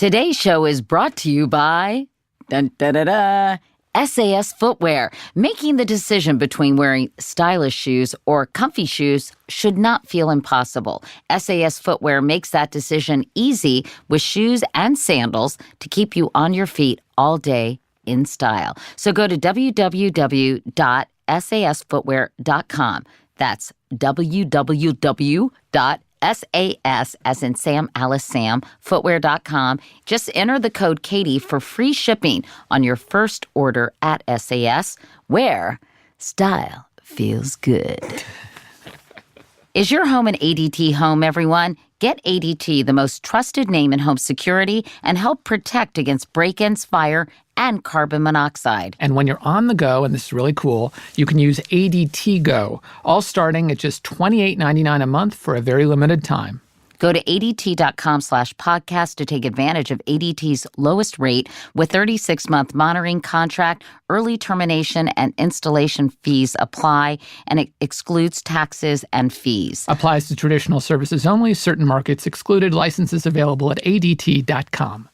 Today's show is brought to you by SAS Footwear. Making the decision between wearing stylish shoes or comfy shoes should not feel impossible. SAS Footwear makes that decision easy with shoes and sandals to keep you on your feet all day in style. So go to www.sasfootwear.com. That's www.SAS, as in Sam, Alice, Sam, footwear.com. Just enter the code Katie for free shipping on your first order at SAS, where style feels good. Is your home an ADT home, everyone? Get ADT, the most trusted name in home security, and help protect against break-ins, fire, and carbon monoxide. And when you're on the go, and this is really cool, you can use ADT Go, all starting at just $28.99 a month for a very limited time. Go to ADT.com/podcast to take advantage of ADT's lowest rate with 36-month monitoring contract. Early termination and installation fees apply, and it excludes taxes and fees. Applies to traditional services only. Certain markets excluded. Licenses available at ADT.com.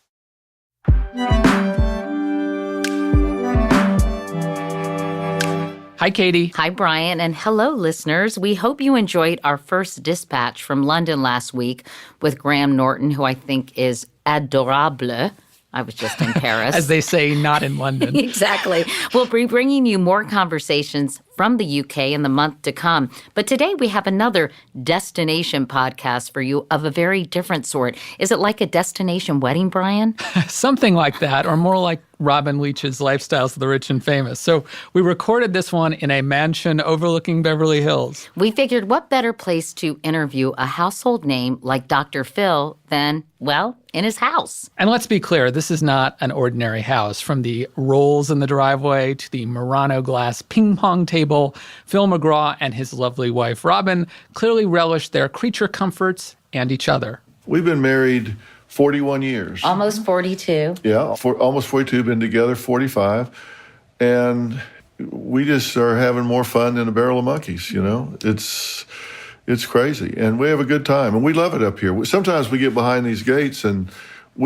Hi, Katie. Hi, Brian, and hello, listeners. We hope you enjoyed our first dispatch from London last week with Graham Norton, who I think is adorable. I was just in Paris. As they say, not in London. Exactly. We'll be bringing you more conversations from the UK in the month to come. But today we have another destination podcast for you of a very different sort. Is it like a destination wedding, Brian? Something like that, or more like Robin Leach's Lifestyles of the Rich and Famous. So we recorded this one in a mansion overlooking Beverly Hills. We figured what better place to interview a household name like Dr. Phil than, well, in his house. And let's be clear, this is not an ordinary house. From the rolls in the driveway to the Murano glass ping pong table, Phil McGraw and his lovely wife, Robin, clearly relished their creature comforts and each other. We've been married 41 years. Almost 42. Yeah, almost 42, been together 45. And we just are having more fun than a barrel of monkeys, you know? It's crazy. And we have a good time. And we love it up here. Sometimes we get behind these gates and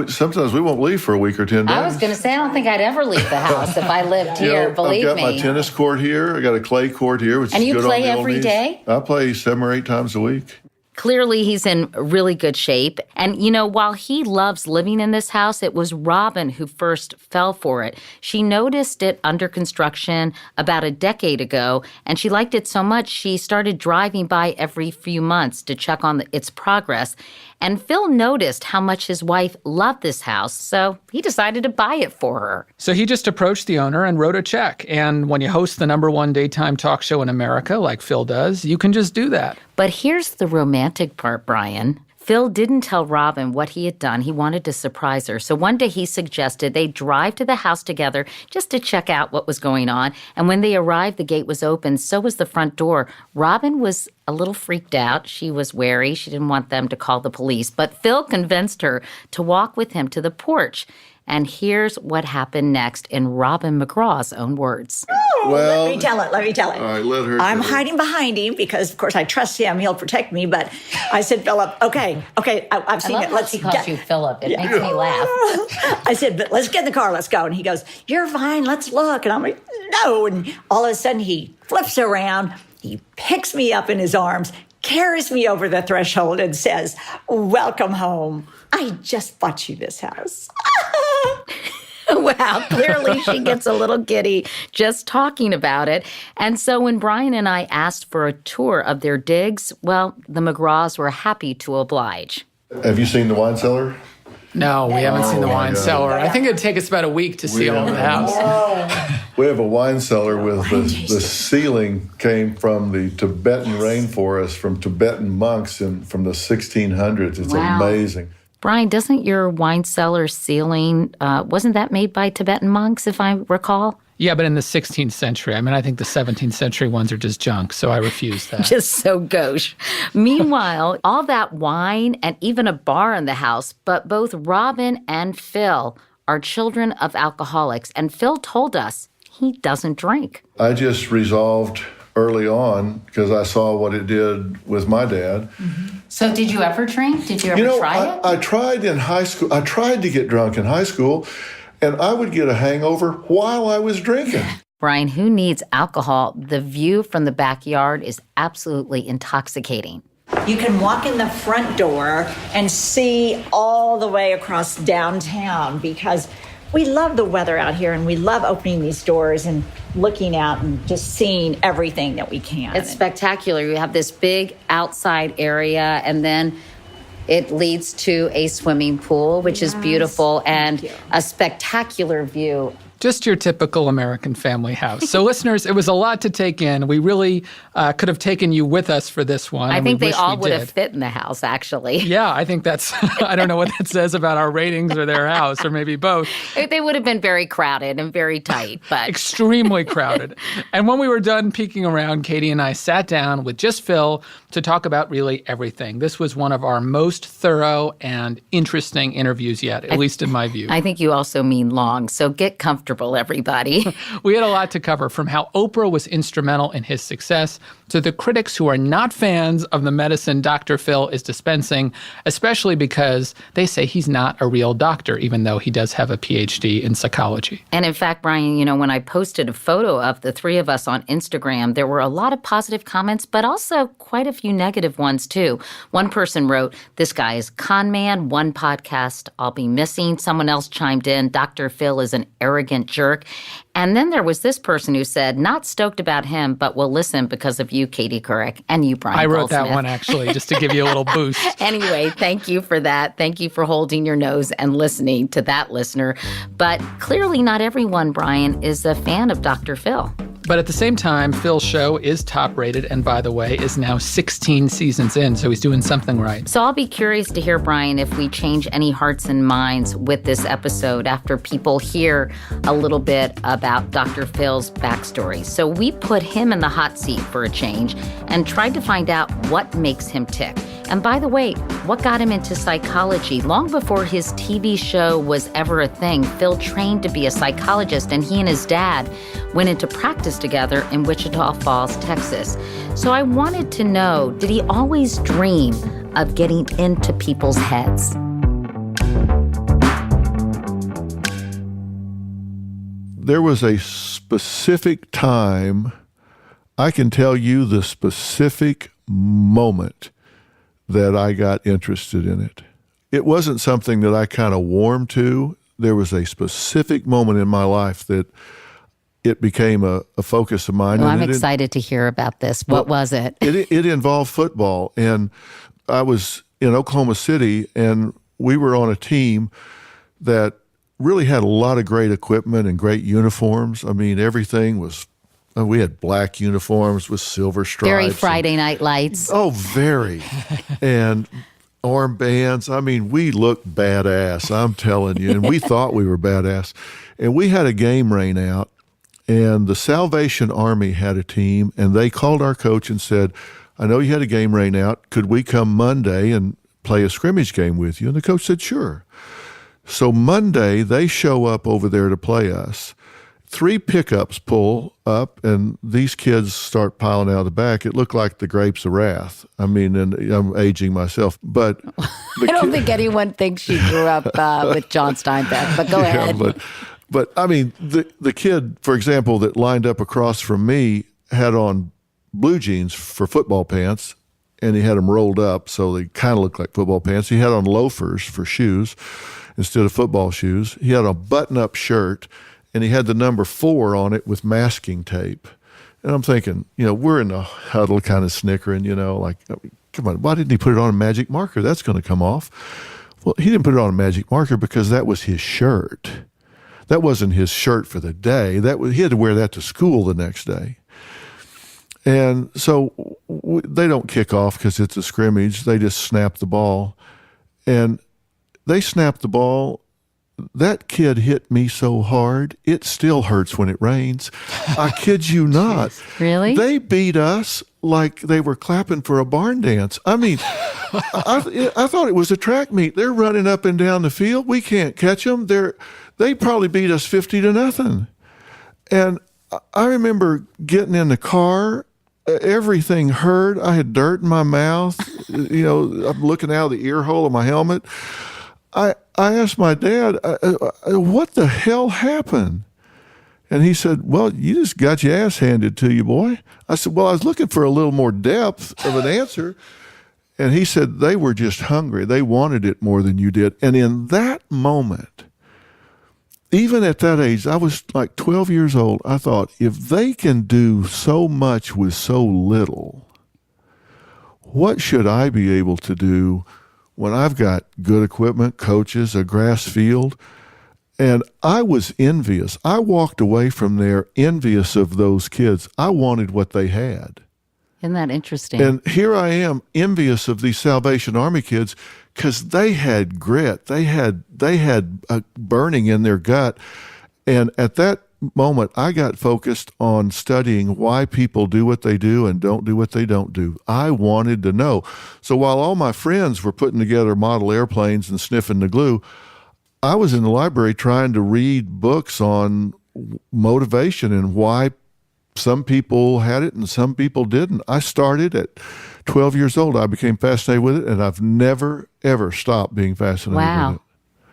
sometimes we won't leave for a week or 10 days. I was going to say, I don't think I'd ever leave the house if I lived here, believe me. I've got my tennis court here. I got a clay court here, which and is good on the old knees. And you play every day? I play 7 or 8 times a week. Clearly, he's in really good shape. And, you know, while he loves living in this house, it was Robin who first fell for it. She noticed it under construction about a decade ago, and she liked it so much she started driving by every few months to check on its progress. And Phil noticed how much his wife loved this house, so he decided to buy it for her. So he just approached the owner and wrote a check. And when you host the #1 daytime talk show in America, like Phil does, you can just do that. But here's the romantic part, Brian. Phil didn't tell Robin what he had done. He wanted to surprise her. So one day he suggested they drive to the house together just to check out what was going on. And when they arrived, the gate was open. So was the front door. Robin was a little freaked out. She was wary. She didn't want them to call the police. But Phil convinced her to walk with him to the porch. And here's what happened next in Robin McGraw's own words. Well, let me tell it. All right, let her. I'm hiding behind him because, of course, I trust him. He'll protect me. But I said, Philip, okay, I've seen it. Let's calls you Philip. It makes me laugh. I said, but let's get in the car. Let's go. And he goes, you're fine. Let's look. And I'm like, no. And all of a sudden, he flips around. He picks me up in his arms, carries me over the threshold, and says, welcome home. I just bought you this house. Wow, clearly she gets a little giddy just talking about it. And so when Brian and I asked for a tour of their digs, well, the McGraws were happy to oblige. Have you seen the wine cellar? No, we haven't seen the wine God. cellar. I think it'd take us about a week to see all of the house. We have a wine cellar with the ceiling came from the Tibetan rainforest, from Tibetan monks from the 1600s. It's amazing. Brian, doesn't your wine cellar ceiling, wasn't that made by Tibetan monks, if I recall? Yeah, but in the 16th century. I mean, I think the 17th century ones are just junk, so I refuse that. Just so gauche. Meanwhile, all that wine and even a bar in the house, but both Robin and Phil are children of alcoholics, and Phil told us he doesn't drink. I just resolved early on because I saw what it did with my dad. So did you ever drink? Did you ever try it? I tried in high school. I tried to get drunk in high school, and I would get a hangover while I was drinking. Brian, who needs alcohol? The view from the backyard is absolutely intoxicating. You can walk in the front door and see all the way across downtown because we love the weather out here and we love opening these doors and looking out and just seeing everything that we can. It's spectacular. You have this big outside area and then it leads to a swimming pool, which is beautiful, and a spectacular view. Just your typical American family house. So listeners, it was a lot to take in. We really could have taken you with us for this one. I think they all would have fit in the house, actually. Yeah, I think that's, I don't know what that says about our ratings or their house, or maybe both. They would have been very crowded and very tight, but... Extremely crowded. And when we were done peeking around, Katie and I sat down with just Phil to talk about really everything. This was one of our most thorough and interesting interviews yet, at least in my view. I think you also mean long, so get comfortable, everybody. We had a lot to cover, from how Oprah was instrumental in his success to the critics who are not fans of the medicine Dr. Phil is dispensing, especially because they say he's not a real doctor, even though he does have a PhD in psychology. And in fact, Brian, when I posted a photo of the three of us on Instagram, there were a lot of positive comments, but also quite a few negative ones, too. One person wrote, "This guy is con man, one podcast I'll be missing." Someone else chimed in, "Dr. Phil is an arrogant jerk." And then there was this person who said, "Not stoked about him, but will listen because of you, Katie Couric, and you, Brian I wrote Goldsmith." that one, actually, just to give you a little boost. Anyway, thank you for that. Thank you for holding your nose and listening to that listener. But clearly not everyone, Brian, is a fan of Dr. Phil. But at the same time, Phil's show is top rated and, by the way, is now 16 seasons in, so he's doing something right. So I'll be curious to hear, Brian, if we change any hearts and minds with this episode after people hear a little bit about Dr. Phil's backstory. So we put him in the hot seat for a change and tried to find out what makes him tick. And by the way, what got him into psychology? Long before his TV show was ever a thing, Phil trained to be a psychologist, and he and his dad went into practice together in Wichita Falls, Texas. So I wanted to know, did he always dream of getting into people's heads? There was a specific time, I can tell you the specific moment that I got interested in it. It wasn't something that I kind of warmed to. There was a specific moment in my life that it became a focus of mine. Well, I'm excited to hear about this. What was it? It involved football. And I was in Oklahoma City, and we were on a team that really had a lot of great equipment and great uniforms. I mean, everything was... We had black uniforms with silver stripes. Very Friday Night Lights. Oh, very. And armbands. I mean, we looked badass, I'm telling you. And we thought we were badass. And we had a game rain out, and the Salvation Army had a team, and they called our coach and said, "I know you had a game rain out. Could we come Monday and play a scrimmage game with you?" And the coach said, "Sure." So Monday, they show up over there to play us. 3 pickups pull up, and these kids start piling out of the back. It looked like the grapes of wrath. I mean, and I'm aging myself, but I don't think anyone thinks she grew up with John Steinbeck, but go ahead. But I mean, the kid, for example, that lined up across from me had on blue jeans for football pants, and he had them rolled up so they kind of looked like football pants. He had on loafers for shoes instead of football shoes. He had a button-up shirt, and he had the number 4 on it with masking tape. And I'm thinking, we're in the huddle kind of snickering, like, come on, why didn't he put it on a magic marker? That's going to come off. Well, he didn't put it on a magic marker because that was his shirt. That wasn't his shirt for the day. He had to wear that to school the next day. And so they don't kick off because it's a scrimmage. They just snap the ball. And they snapped the ball. That kid hit me so hard, it still hurts when it rains. I kid you not. Really? They beat us like they were clapping for a barn dance. I mean, I thought it was a track meet. They're running up and down the field. We can't catch them. They probably beat us 50-0. And I remember getting in the car everything hurt. I had dirt in my mouth. I'm looking out of the ear hole of my helmet. I asked my dad, what the hell happened? And he said, well, you just got your ass handed to you, boy. I said, well, I was looking for a little more depth of an answer. And he said, they were just hungry. They wanted it more than you did. And in that moment, even at that age, I was like 12 years old, I thought, if they can do so much with so little, what should I be able to do when I've got good equipment, coaches, a grass field? And I was envious. I walked away from there envious of those kids. I wanted what they had. Isn't that interesting? And here I am envious of these Salvation Army kids because they had grit. They had a burning in their gut. And at that moment, I got focused on studying why people do what they do and don't do what they don't do. I wanted to know. So while all my friends were putting together model airplanes and sniffing the glue, I was in the library trying to read books on motivation and why some people had it and some people didn't. I started at 12 years old. I became fascinated with it, and I've never, ever stopped being fascinated with it.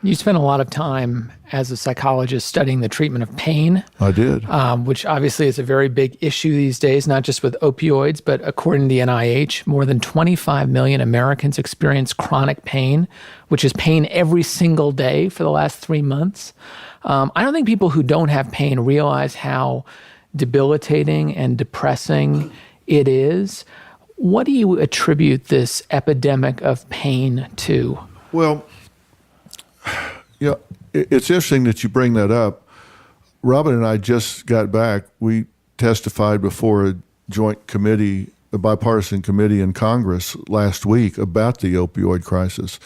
You spent a lot of time as a psychologist studying the treatment of pain. I did. Which obviously is a very big issue these days, not just with opioids, but according to the NIH, more than 25 million Americans experience chronic pain, which is pain every single day for the last 3 months. I don't think people who don't have pain realize how debilitating and depressing it is. What do you attribute this epidemic of pain to? Well, it's interesting that you bring that up. Robin and I just got back. We testified before a joint committee, a bipartisan committee in Congress last week about the opioid crisis,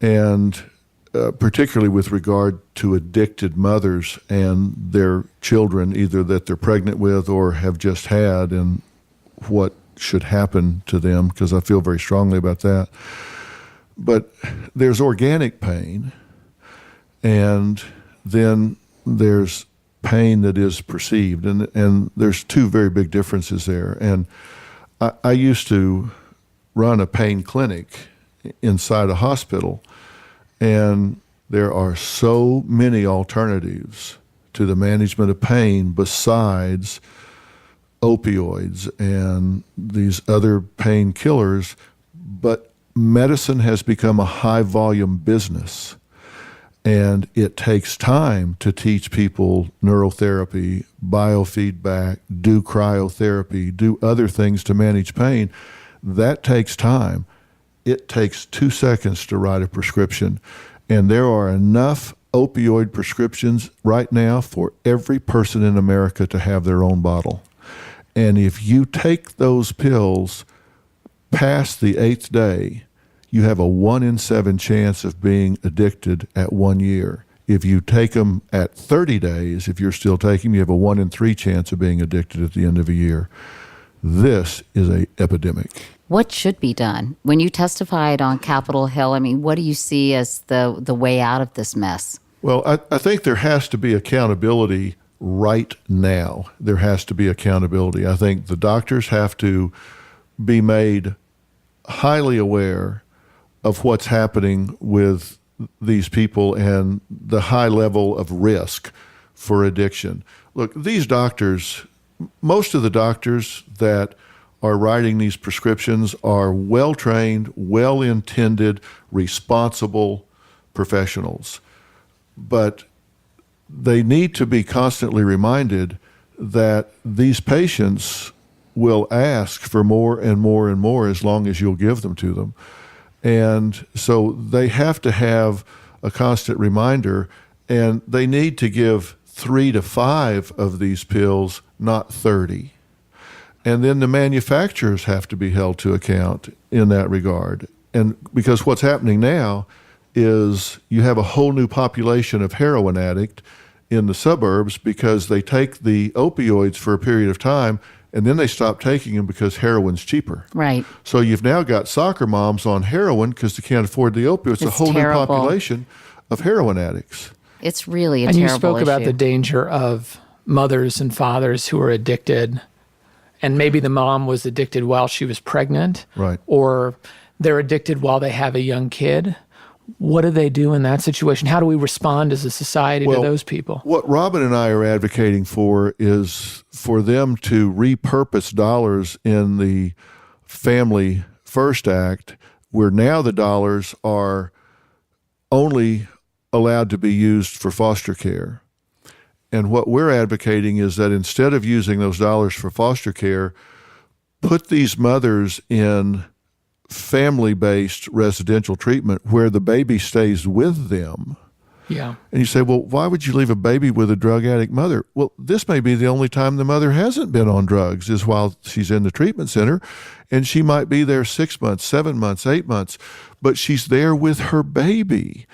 and particularly with regard to addicted mothers and their children, either that they're pregnant with or have just had, and what should happen to them, because I feel very strongly about that. But there's organic pain, and then there's pain that is perceived, and there's two very big differences there. And I used to run a pain clinic inside a hospital, and there are so many alternatives to the management of pain besides opioids and these other painkillers, but medicine has become a high-volume business, and it takes time to teach people neurotherapy, biofeedback, do cryotherapy, do other things to manage pain. That takes time. It takes 2 seconds to write a prescription, and there are enough opioid prescriptions right now for every person in America to have their own bottle. And if you take those pills past the 8th day, you have a 1 in 7 chance of being addicted at 1 year. If you take them at 30 days, if you're still taking them, you have a 1 in 3 chance of being addicted at the end of a year. This is an epidemic. What should be done? When you testified on Capitol Hill, what do you see as the way out of this mess? Well, I think there has to be accountability right now. There has to be accountability. I think the doctors have to be made highly aware of what's happening with these people and the high level of risk for addiction. Look, these doctors, most of the doctors that are writing these prescriptions are well-trained, well-intended, responsible professionals. But they need to be constantly reminded that these patients will ask for more and more and more as long as you'll give them to them. And so they have to have a constant reminder, and they need to give 3 to 5 of these pills, not 30. And then the manufacturers have to be held to account in that regard. And because what's happening now is you have a whole new population of heroin addict in the suburbs because they take the opioids for a period of time and then they stop taking them because heroin's cheaper. Right. So you've now got soccer moms on heroin because they can't afford the opioids. It's a whole terrible. New population of heroin addicts. It's really a and terrible you spoke about issue. the danger of mothers and fathers who are addicted and maybe the mom was addicted while she was pregnant, Right. or they're addicted while they have a young kid. What do they do in that situation? How do we respond as a society to those people? What Robin and I are advocating for is for them to repurpose dollars in the Family First Act, where now the dollars are only allowed to be used for foster care. And what we're advocating is that instead of using those dollars for foster care, put these mothers in family-based residential treatment where the baby stays with them. Yeah. And you say, well, why would you leave a baby with a drug addict mother? Well, this may be the only time the mother hasn't been on drugs is while she's in the treatment center. And she might be there 6 months, 7 months, 8 months, but she's there with her baby.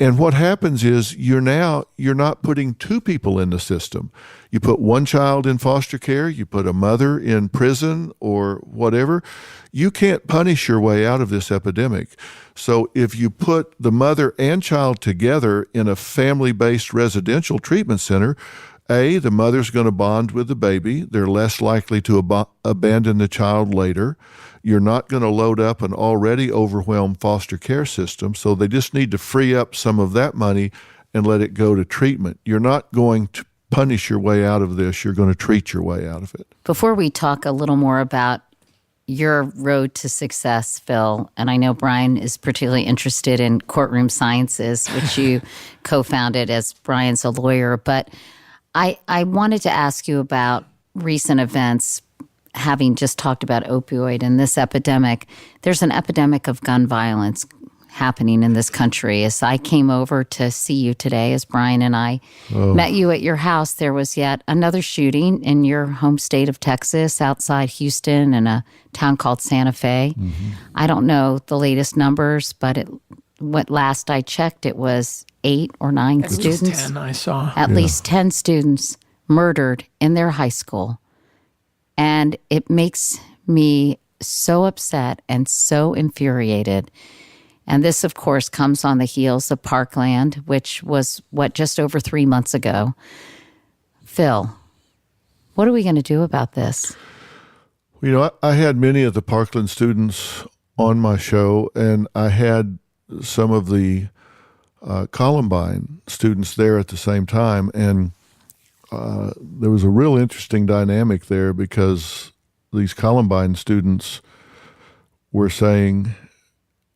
And what happens is you're not putting two people in the system. You put one child in foster care, you put a mother in prison or whatever. You can't punish your way out of this epidemic. So if you put the mother and child together in a family-based residential treatment center, the mother's going to bond with the baby. They're less likely to abandon the child later. You're not going to load up an already overwhelmed foster care system, so they just need to free up some of that money and let it go to treatment. You're not going to punish your way out of this. You're going to treat your way out of it. Before we talk a little more about your road to success, Phil, and I know Brian is particularly interested in courtroom sciences, which you co-founded as Brian's a lawyer, but I wanted to ask you about recent events, having just talked about opioid and this epidemic. There's an epidemic of gun violence happening in this country. As I came over to see you today, as Brian and I met you at your house, there was yet another shooting in your home state of Texas, outside Houston, in a town called Santa Fe. Mm-hmm. I don't know the latest numbers, but what last I checked, it was 8 or 9 At students. least 10, I saw. At least 10 students murdered in their high school. And it makes me so upset and so infuriated. And this, of course, comes on the heels of Parkland, which was, just over 3 months ago. Phil, what are we going to do about this? You know, I had many of the Parkland students on my show, and I had some of the Columbine students there at the same time. And there was a real interesting dynamic there because these Columbine students were saying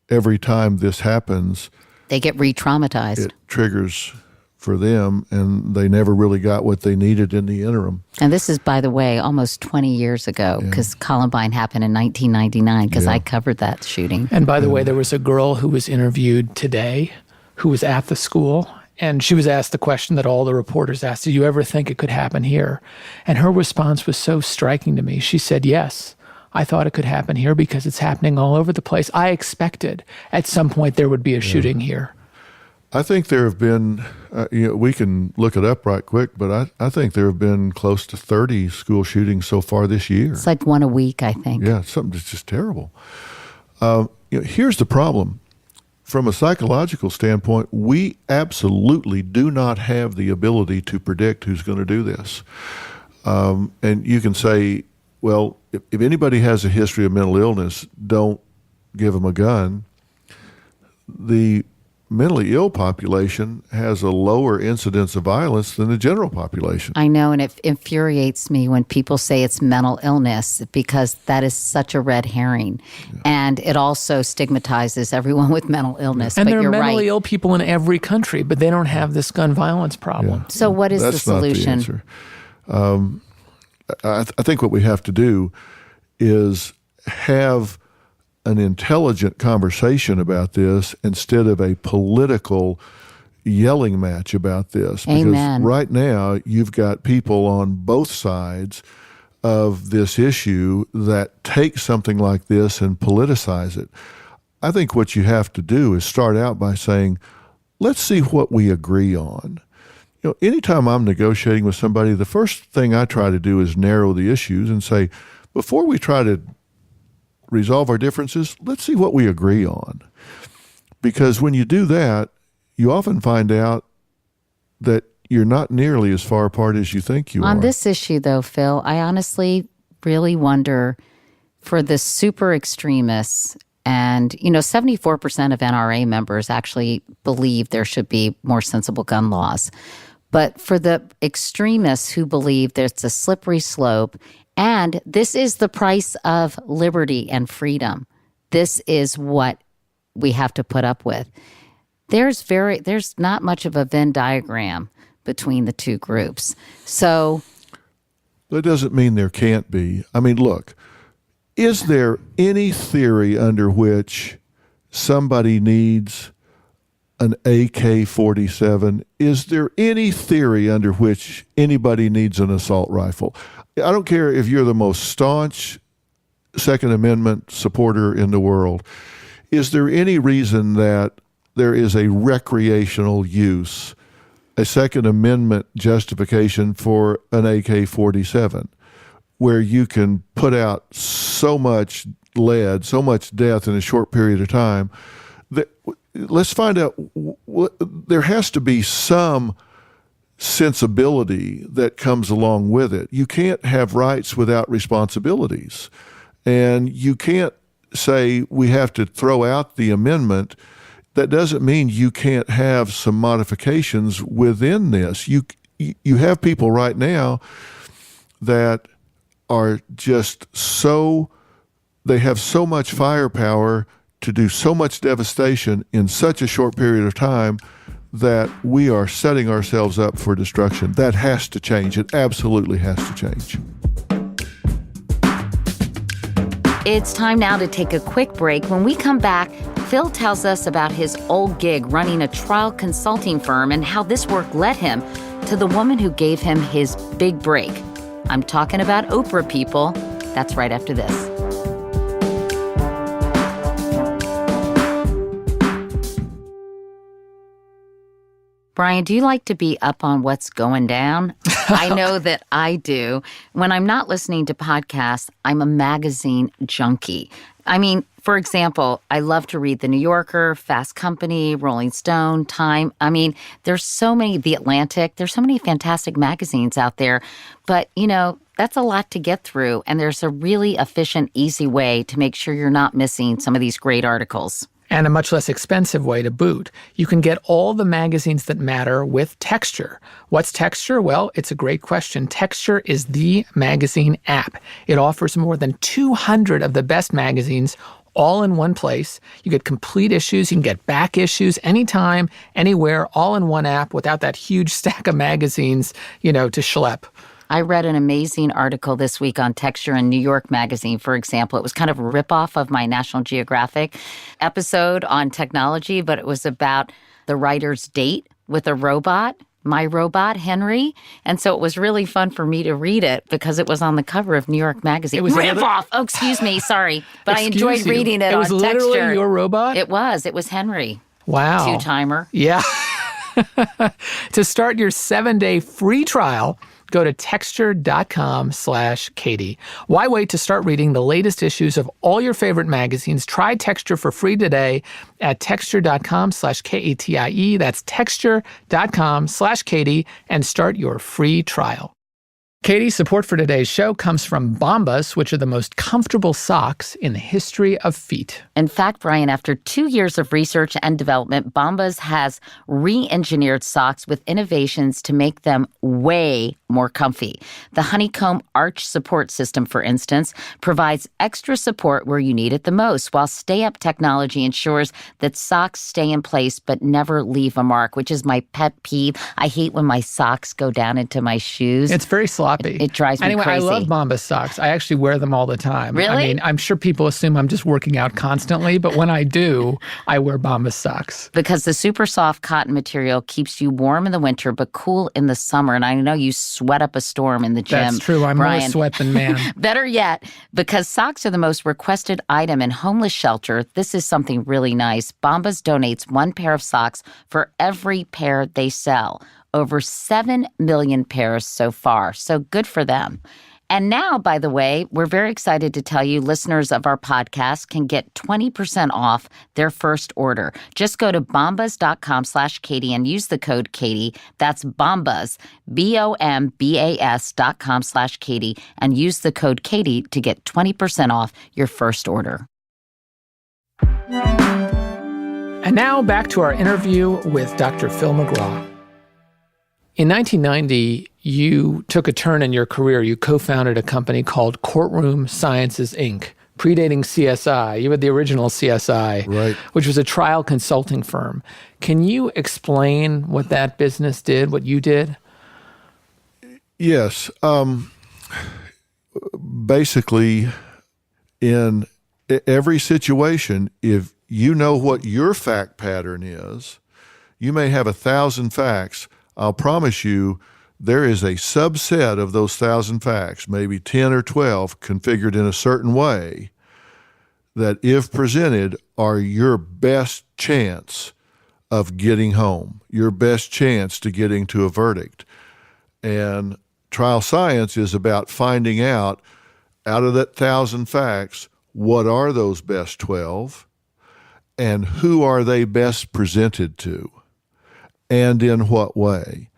every time this happens, they get re-traumatized. It triggers for them, and they never really got what they needed in the interim. And this is, by the way, almost 20 years ago, because Columbine happened in 1999, because I covered that shooting. And by the way, there was a girl who was interviewed today who was at the school, and she was asked the question that all the reporters asked, did you ever think it could happen here? And her response was so striking to me. She said, yes, I thought it could happen here because it's happening all over the place. I expected at some point there would be a shooting here. I think there have been, we can look it up right quick, but I think there have been close to 30 school shootings so far this year. It's like one a week, I think. Yeah, something that's just terrible. Here's the problem. From a psychological standpoint, we absolutely do not have the ability to predict who's going to do this. And you can say, well, if anybody has a history of mental illness, don't give them a gun. The mentally ill population has a lower incidence of violence than the general population. I know, and it infuriates me when people say it's mental illness because that is such a red herring. Yeah. And it also stigmatizes everyone with mental illness. And but there are you're mentally right. ill people in every country, but they don't have this gun violence problem. Yeah. So what is That's the solution? Not the answer. I think what we have to do is have an intelligent conversation about this instead of a political yelling match about this. Because Amen. Right now, you've got people on both sides of this issue that take something like this and politicize it. I think what you have to do is start out by saying, let's see what we agree on. Anytime I'm negotiating with somebody, the first thing I try to do is narrow the issues and say, before we try to resolve our differences, let's see what we agree on. Because when you do that, you often find out that you're not nearly as far apart as you think you are. On this issue, though, Phil, I honestly really wonder for the super extremists, and, 74% of NRA members actually believe there should be more sensible gun laws. But for the extremists who believe there's a slippery slope, and this is the price of liberty and freedom, this is what we have to put up with. There's not much of a Venn diagram between the two groups. So that doesn't mean there can't be. I mean, look, is there any theory under which somebody needs an AK-47? Is there any theory under which anybody needs an assault rifle? I don't care if you're the most staunch Second Amendment supporter in the world. Is there any reason that there is a recreational use, a Second Amendment justification for an AK-47, where you can put out so much lead, so much death in a short period of time? Let's find out. There has to be some sensibility that comes along with it. You can't have rights without responsibilities. And you can't say we have to throw out the amendment. That doesn't mean you can't have some modifications within this. You have people right now that are just they have so much firepower to do so much devastation in such a short period of time that we are setting ourselves up for destruction. That has to change. It absolutely has to change. it's time now to take a quick break. When we come back, Phil tells us about his old gig running a trial consulting firm and how this work led him to the woman who gave him his big break. I'm talking about Oprah, people. That's right after this. Brian, do you like to be up on what's going down? I know that I do. When I'm not listening to podcasts, I'm a magazine junkie. I mean, for example, I love to read The New Yorker, Fast Company, Rolling Stone, Time. I mean, there's so many, The Atlantic, there's so many fantastic magazines out there. But, you know, that's a lot to get through. And there's a really efficient, easy way to make sure you're not missing some of these great articles. And a much less expensive way to boot. You can get all the magazines that matter with Texture. What's Texture? Well, it's a great question. Texture is the magazine app. It offers more than 200 of the best magazines all in one place. You get complete issues. You can get back issues anytime, anywhere, all in one app without that huge stack of magazines, to schlep. I read an amazing article this week on Texture in New York Magazine, for example. It was kind of a ripoff of my National Geographic episode on technology, but it was about the writer's date with a robot, my robot, Henry. And so it was really fun for me to read it because it was on the cover of New York Magazine. It was ripoff! Oh, excuse me, sorry. But I enjoyed reading it on Texture. It was literally your robot? It was Henry. Wow. Two-timer. Yeah. To start your 7-day free trial, go to texture.com/Katie. Why wait to start reading the latest issues of all your favorite magazines? Try Texture for free today at texture.com/KATIE. That's texture.com/Katie and start your free trial. Katie, support for today's show comes from Bombas, which are the most comfortable socks in the history of feet. In fact, Brian, after 2 years of research and development, Bombas has re-engineered socks with innovations to make them way more comfy. The honeycomb arch support system, for instance, provides extra support where you need it the most, while stay-up technology ensures that socks stay in place but never leave a mark, which is my pet peeve. I hate when my socks go down into my shoes. It's very sloppy. It drives me crazy. I love Bombas socks. I actually wear them all the time. Really? I mean, I'm sure people assume I'm just working out constantly, but when I do, I wear Bombas socks. Because the super soft cotton material keeps you warm in the winter but cool in the summer. And I know you sweat up a storm in the gym. That's true. I'm Brian. more sweat than man. Better yet, because socks are the most requested item in homeless shelter, this is something really nice. Bombas donates 1 pair of socks for every pair they sell. Over 7 million pairs so far, so good for them. And now, by the way, we're very excited to tell you listeners of our podcast can get 20% off their first order. Just go to bombas.com/Katie and use the code Katie. That's Bombas, BOMBAS.com/Katie, and use the code Katie to get 20% off your first order. And now back to our interview with Dr. Phil McGraw. In 1990, you took a turn in your career. You co-founded a company called Courtroom Sciences, Inc., predating CSI. You had the original CSI, Right. which was a trial consulting firm. Can you explain what that business did, what you did? Yes. Basically, in every situation, if you know what your fact pattern is, you may have 1,000 facts. I'll promise you there is a subset of those 1,000 facts, maybe 10 or 12, configured in a certain way that, if presented, are your best chance of getting home, your best chance to getting to a verdict. And trial science is about finding out of that 1,000 facts, what are those best 12 and who are they best presented to and in what way.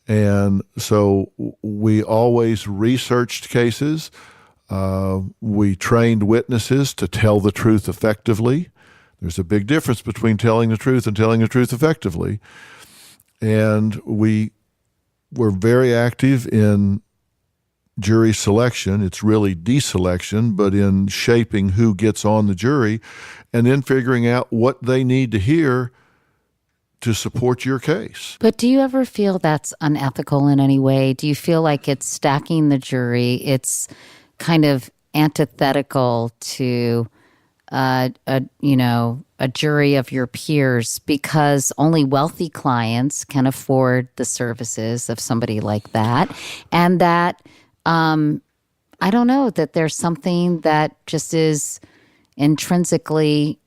And so we always researched cases. We trained witnesses to tell the truth effectively. There's a big difference between telling the truth and telling the truth effectively. And we were very active in jury selection. It's really deselection, but in shaping who gets on the jury and then figuring out what they need to hear to support your case. But do you ever feel that's unethical in any way? Do you feel like it's stacking the jury? It's kind of antithetical to a jury of your peers, because only wealthy clients can afford the services of somebody like that. And that, I don't know, that there's something that just is intrinsically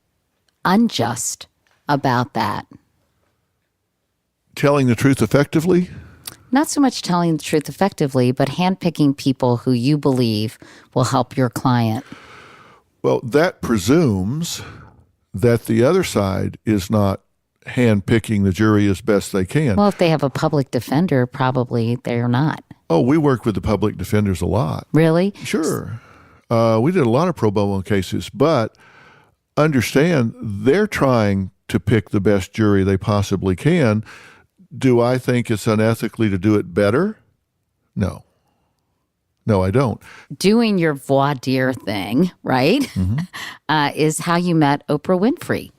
unjust about that. Telling the truth effectively? Not so much telling the truth effectively, but handpicking people who you believe will help your client. Well, that presumes that the other side is not handpicking the jury as best they can. Well, if they have a public defender, probably they're not. Oh, we work with the public defenders a lot. Really? Sure. We did a lot of pro bono cases, but understand they're trying to pick the best jury they possibly can. Do I think it's unethically to do it better? No. No, I don't. Doing your voir dire thing, right, is how you met Oprah Winfrey.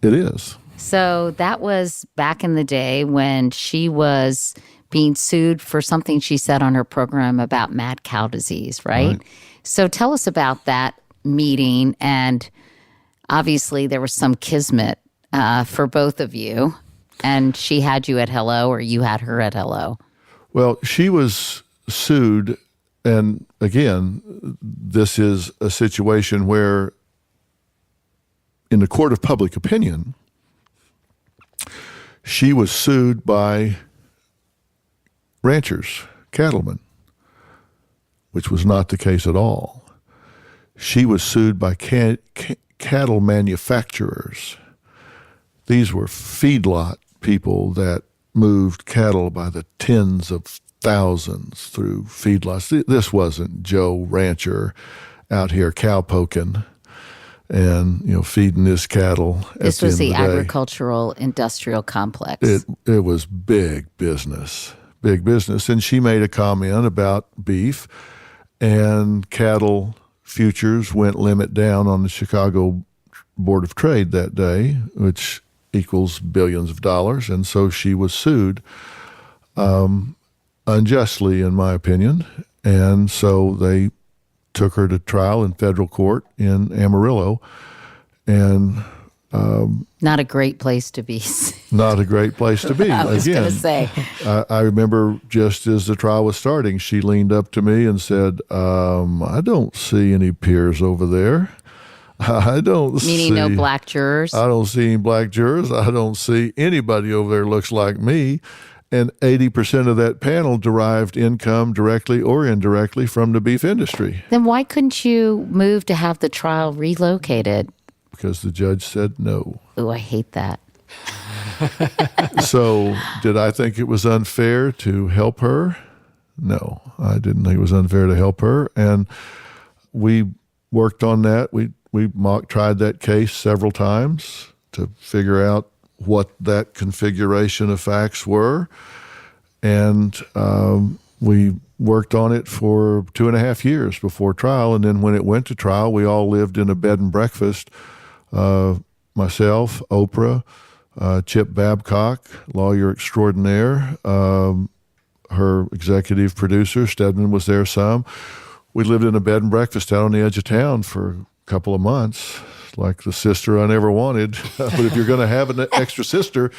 It is. So that was back in the day when she was being sued for something she said on her program about mad cow disease, right? So tell us about that meeting. And obviously there was some kismet for both of you. And she had you at hello, or you had her at hello? Well, she was sued. And again, this is a situation where in the court of public opinion, she was sued by ranchers, cattlemen, which was not the case at all. She was sued by cattle manufacturers. These were feedlot people that moved cattle by the tens of thousands through feedlots. This wasn't Joe Rancher out here cowpoking and feeding his cattle. This was the agricultural industrial complex. It was big business, and she made a comment about beef, and cattle futures went limit down on the Chicago Board of Trade that day, which equals billions of dollars, and so she was sued unjustly, in my opinion, and so they took her to trial in federal court in Amarillo, and not a great place to be. Not a great place to be. I was going to say. I remember just as the trial was starting, she leaned up to me and said, I don't see any peers over there. Meaning no black jurors? I don't see any black jurors. I don't see anybody over there looks like me. And 80% of that panel derived income directly or indirectly from the beef industry. Then why couldn't you move to have the trial relocated? Because the judge said no. Oh, I hate that. So did I think it was unfair to help her? No, I didn't think it was unfair to help her. And we worked on that. We mock tried that case several times to figure out what that configuration of facts were. And we worked on it for 2.5 years before trial. And then when it went to trial, we all lived in a bed and breakfast. Myself, Oprah, Chip Babcock, lawyer extraordinaire, her executive producer, Stedman, was there some. We lived in a bed and breakfast out on the edge of town for a couple of months, like the sister I never wanted. But if you're going to have an extra sister,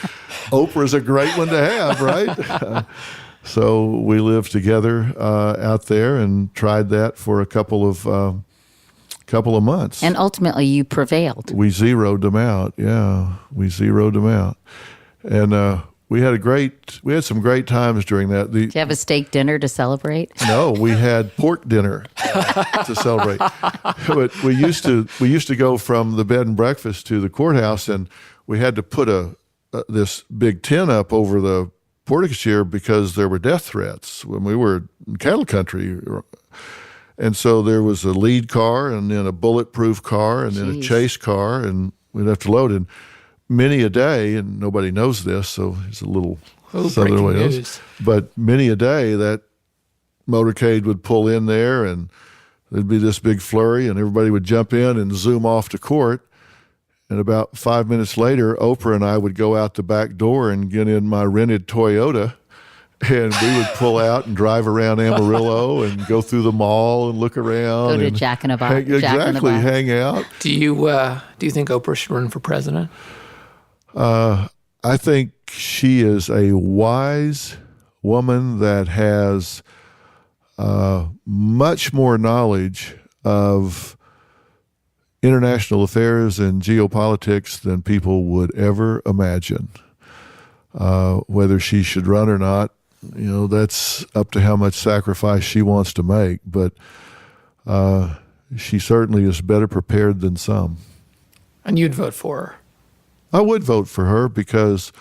Oprah's a great one to have, right? So we lived together out there and tried that for a couple of months. And ultimately, you prevailed. We zeroed them out. Yeah, we zeroed them out. And we had some great times during that. Did you have a steak dinner to celebrate? No, we had pork dinner to celebrate. But we used to go from the bed and breakfast to the courthouse, and we had to put this big tent up over the portico because there were death threats when we were in cattle country. And so there was a lead car, and then a bulletproof car, and then a chase car, and we'd have to load in. Many a day, and nobody knows this, so it's a little southern way knows. But many a day, that motorcade would pull in there, and there'd be this big flurry, and everybody would jump in and zoom off to court. And about 5 minutes later, Oprah and I would go out the back door and get in my rented Toyota, and we would pull out and drive around Amarillo and go through the mall and look around. Go to Jack in the Box. Exactly, hang out. Do you think Oprah should run for president? I think she is a wise woman that has much more knowledge of international affairs and geopolitics than people would ever imagine. Whether she should run or not, that's up to how much sacrifice she wants to make. But she certainly is better prepared than some. And you'd vote for her? I would vote for her because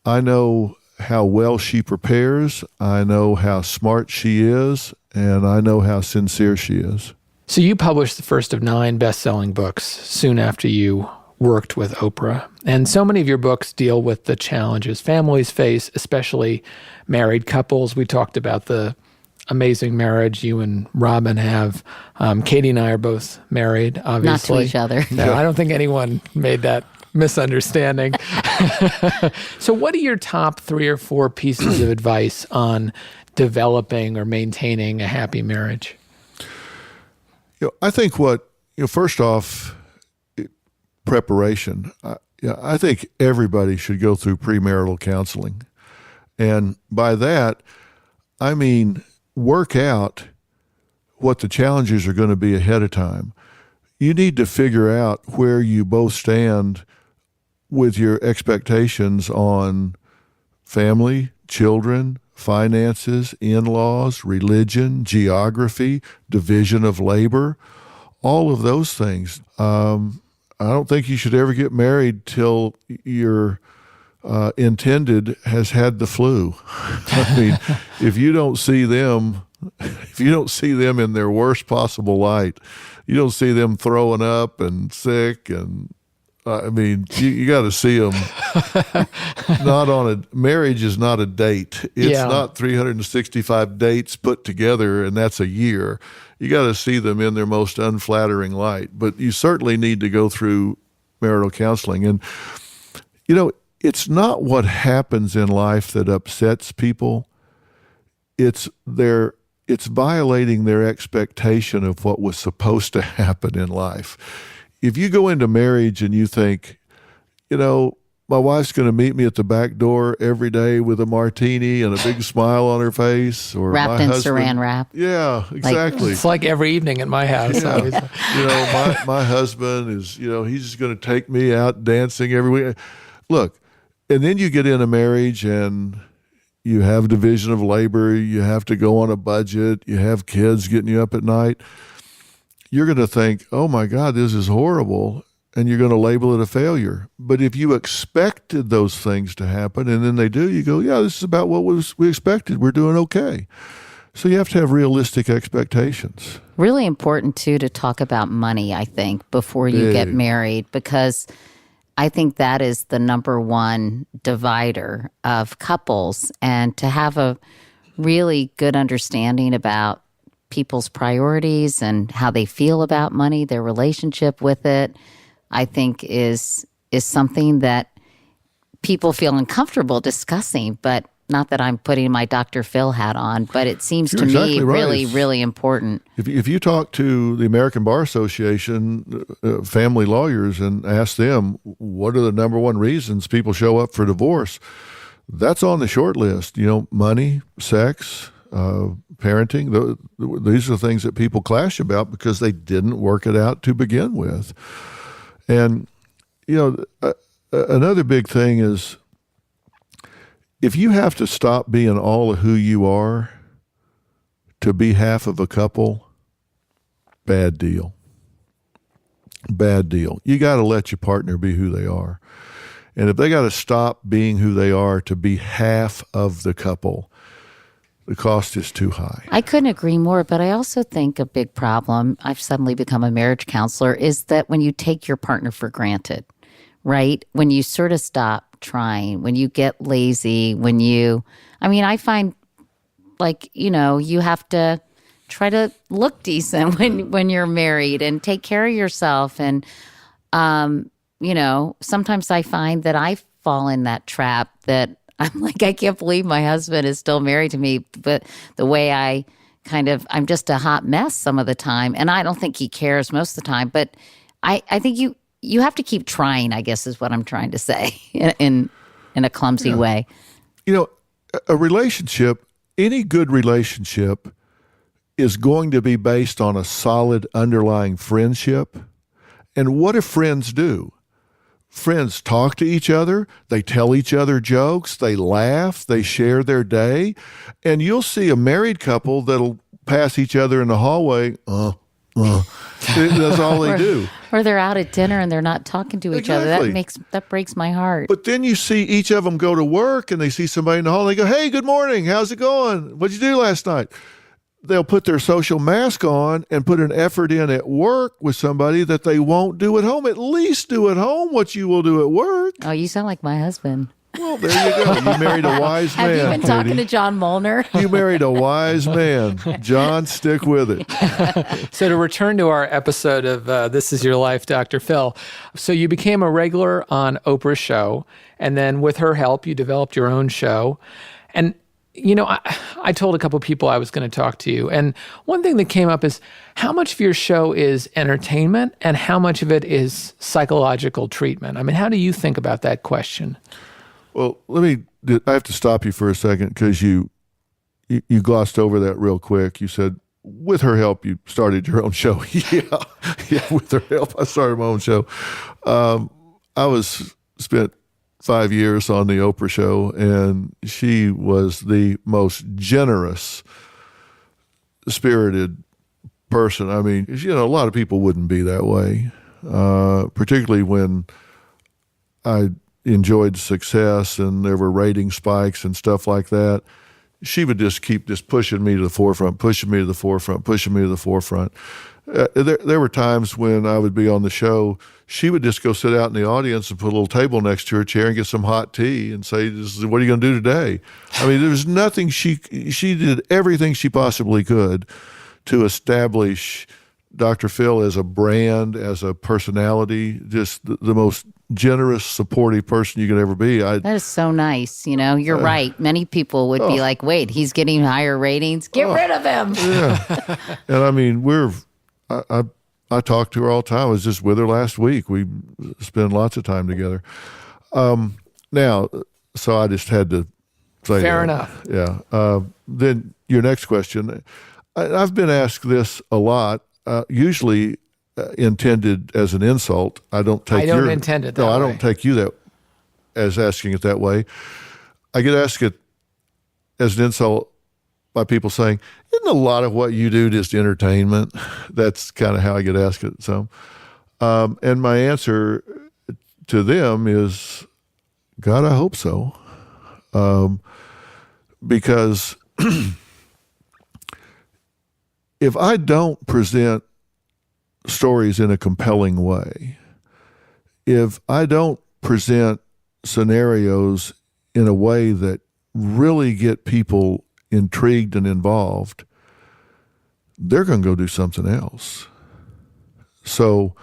I know how well she prepares, I know how smart she is, and I know how sincere she is. So you published the first of 9 best-selling books soon after you worked with Oprah. And so many of your books deal with the challenges families face, especially married couples. We talked about the amazing marriage you and Robin have. Katie and I are both married, obviously. Not to each other. No, I don't think anyone made that misunderstanding. So what are your top 3 or 4 pieces of advice on developing or maintaining a happy marriage? I think first off, preparation. I think everybody should go through premarital counseling. And by that, I mean work out what the challenges are going to be ahead of time. You need to figure out where you both stand with your expectations on family, children, finances, in-laws, religion, geography, division of labor, all of those things. I don't think you should ever get married till your intended has had the flu. I mean, if you don't see them in their worst possible light, you don't see them throwing up and sick, and I mean, you got to see them. Marriage is not a date. It's not 365 dates put together, and that's a year. You got to see them in their most unflattering light. But you certainly need to go through marital counseling. And, it's not what happens in life that upsets people. It's violating their expectation of what was supposed to happen in life. If you go into marriage and you think, my wife's going to meet me at the back door every day with a martini and a big smile on her face, or wrapped in saran wrap. Yeah, exactly. It's like every evening at my house. Yeah. My husband is, he's just going to take me out dancing every week. Look, and then you get in a marriage and you have division of labor, you have to go on a budget, you have kids getting you up at night, you're going to think, oh my God, this is horrible, and you're going to label it a failure. But if you expected those things to happen and then they do, you go, yeah, this is about what we expected. We're doing okay. So you have to have realistic expectations. Really important, too, to talk about money, I think, before you get married, because I think that is the number one divider of couples. And to have a really good understanding about people's priorities and how they feel about money, their relationship with it, I think is something that people feel uncomfortable discussing, but not that I'm putting my Dr. Phil hat on, but it seems You're to exactly me right. really, really important. If you talk to the American Bar Association family lawyers and ask them what are the number one reasons people show up for divorce, that's on the short list. Money, sex, parenting. These are things that people clash about because they didn't work it out to begin with. And another big thing is, if you have to stop being all of who you are to be half of a couple, bad deal. Bad deal. You got to let your partner be who they are. And if they got to stop being who they are to be half of the couple, the cost is too high. I couldn't agree more, but I also think a big problem, I've suddenly become a marriage counselor, is that when you take your partner for granted, right? When you sort of stop trying, when you get lazy, I find you have to try to look decent when you're married and take care of yourself. And, sometimes I find that I fall in that trap that I'm like, I can't believe my husband is still married to me. But the way I'm just a hot mess some of the time. And I don't think he cares most of the time. But I think you have to keep trying, I guess is what I'm trying to say in a clumsy way. A relationship, any good relationship is going to be based on a solid underlying friendship. And what do friends do? Friends talk to each other, they tell each other jokes, they laugh, they share their day. And you'll see a married couple that'll pass each other in the hallway, that's all they do. Or they're out at dinner and they're not talking to each other. That breaks my heart. But then you see each of them go to work and they see somebody in the hall and they go, hey, good morning. How's it going? What'd you do last night? They'll put their social mask on and put an effort in at work with somebody that they won't do at home. At least do at home what you will do at work. Oh, you sound like my husband. Well, there you go. You married a wise man. Have you been talking to John Molnar? You married a wise man. John, stick with it. So to return to our episode of This Is Your Life, Dr. Phil. So you became a regular on Oprah's show, and then with her help, you developed your own show. And, I told a couple of people I was going to talk to you. And one thing that came up is how much of your show is entertainment and how much of it is psychological treatment? I mean, how do you think about that question? Well, I have to stop you for a second because you glossed over that real quick. You said, with her help, you started your own show. Yeah, with her help, I started my own show. I spent 5 years on the Oprah show, and she was the most generous, spirited person. I mean, a lot of people wouldn't be that way, particularly when I enjoyed success and there were rating spikes and stuff like that. She would just keep pushing me to the forefront, pushing me to the forefront, pushing me to the forefront. There were times when I would be on the show, she would just go sit out in the audience and put a little table next to her chair and get some hot tea and say, what are you going to do today? I mean, there was nothing, she did everything she possibly could to establish Dr. Phil as a brand, as a personality, just the most generous, supportive person you could ever be. That is so nice. You're right. Many people would be like, wait, he's getting higher ratings. Get rid of him. Yeah. And I mean, I talk to her all the time. I was just with her last week. We spend lots of time together. Now, so I just had to say Fair that. enough. Yeah. Then your next question. I've been asked this a lot, usually intended as an insult. I don't intend it that way. I don't take you that as asking it that way. I get asked it as an insult by people saying, isn't a lot of what you do just entertainment? That's kind of how I get asked it. So, and my answer to them is, God, I hope so. Because if I don't present stories in a compelling way, if I don't present scenarios in a way that really get people intrigued and involved, they're going to go do something else. So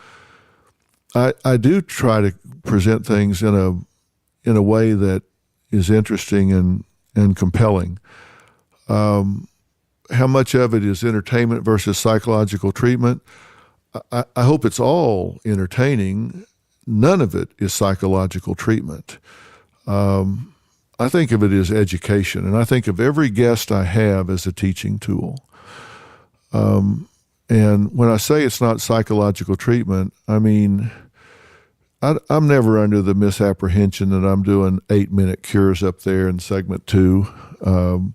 I do try to present things in a way that is interesting and compelling. How much of it is entertainment versus psychological treatment? I hope it's all entertaining. None of it is psychological treatment. I think of it as education, and I think of every guest I have as a teaching tool. And when I say it's not psychological treatment, I mean, I'm never under the misapprehension that I'm doing 8-minute cures up there in segment 2.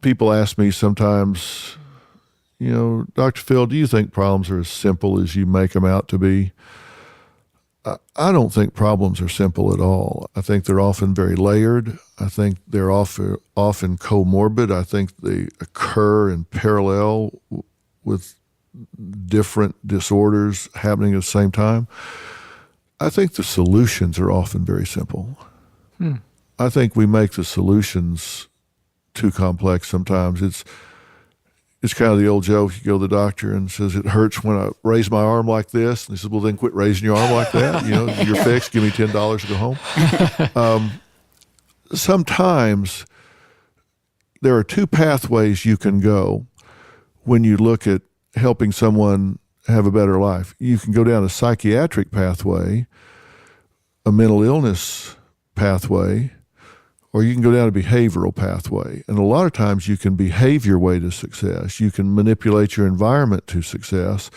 People ask me sometimes, Dr. Phil, do you think problems are as simple as you make them out to be? I don't think problems are simple at all. I think they're often very layered. I think they're often comorbid. I think they occur in parallel with different disorders happening at the same time. I think the solutions are often very simple. I think we make the solutions too complex sometimes. It's kind of the old joke. You go to the doctor and says, it hurts when I raise my arm like this. And he says, well, then quit raising your arm like that. You're fixed. Give me $10 to go home. Sometimes there are two pathways you can go when you look at helping someone have a better life. You can go down a psychiatric pathway, a mental illness pathway, or you can go down a behavioral pathway. And a lot of times you can behave your way to success. You can manipulate your environment to success.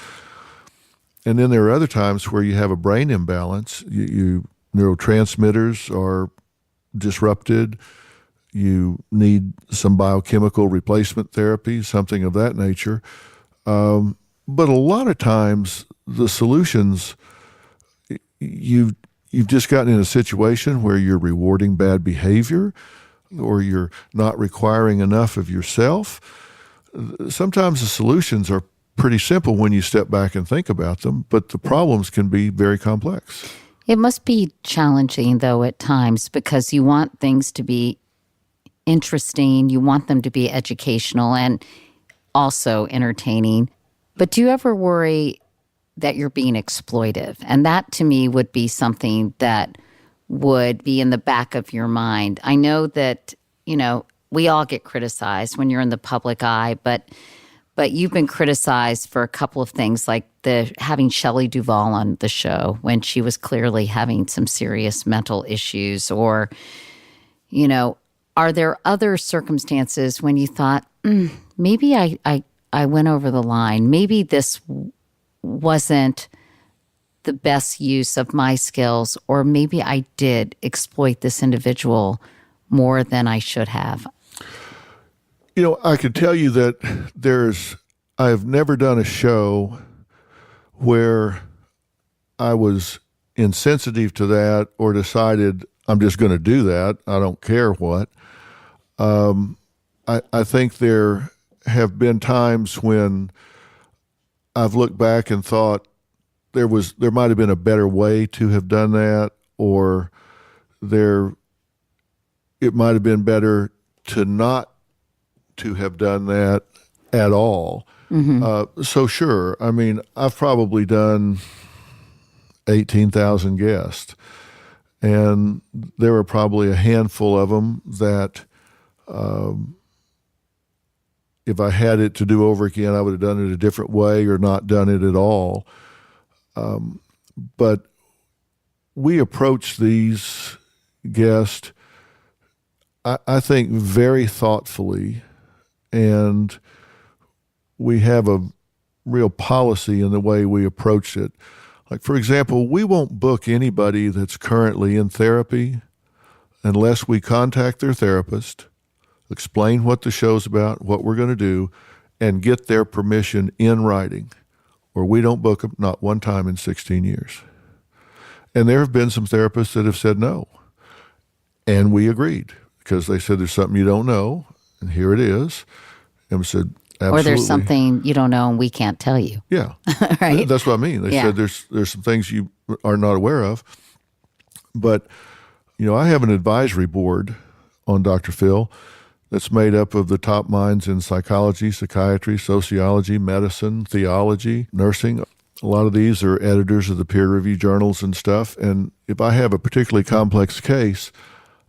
And then there are other times where you have a brain imbalance. Neurotransmitters are disrupted. You need some biochemical replacement therapy, something of that nature. But a lot of times the solutions, you've just gotten in a situation where you're rewarding bad behavior or you're not requiring enough of yourself. Sometimes the solutions are pretty simple when you step back and think about them, but the problems can be very complex. It must be challenging, though, at times, because you want things to be interesting, you want them to be educational and also entertaining. But do you ever worry that you're being exploitive? And that, to me, would be something that would be in the back of your mind. I know that, we all get criticized when you're in the public eye, but you've been criticized for a couple of things, like having Shelley Duvall on the show when she was clearly having some serious mental issues, or, are there other circumstances when you thought, maybe I went over the line, maybe this wasn't the best use of my skills, or maybe I did exploit this individual more than I should have? I can tell you that I've never done a show where I was insensitive to that or decided I'm just going to do that. I don't care what. I think there have been times when I've looked back and thought there might have been a better way to have done that, or it might have been better to not to have done that at all. Mm-hmm. So sure, I mean, I've probably done 18,000 guests, and there were probably a handful of them that if I had it to do over again, I would have done it a different way or not done it at all. But we approach these guests, I think, very thoughtfully, and we have a real policy in the way we approach it. Like, for example, we won't book anybody that's currently in therapy unless we contact their therapist, explain what the show's about, what we're going to do, and get their permission in writing, or we don't book them, not one time in 16 years. And there have been some therapists that have said no. And we agreed because they said there's something you don't know, and here it is. And we said, absolutely. Or there's something you don't know and we can't tell you. Yeah. Right? That's what I mean. They said there's some things you are not aware of. But, I have an advisory board on Dr. Phil that's made up of the top minds in psychology, psychiatry, sociology, medicine, theology, nursing. A lot of these are editors of the peer-reviewed journals and stuff. And if I have a particularly complex case,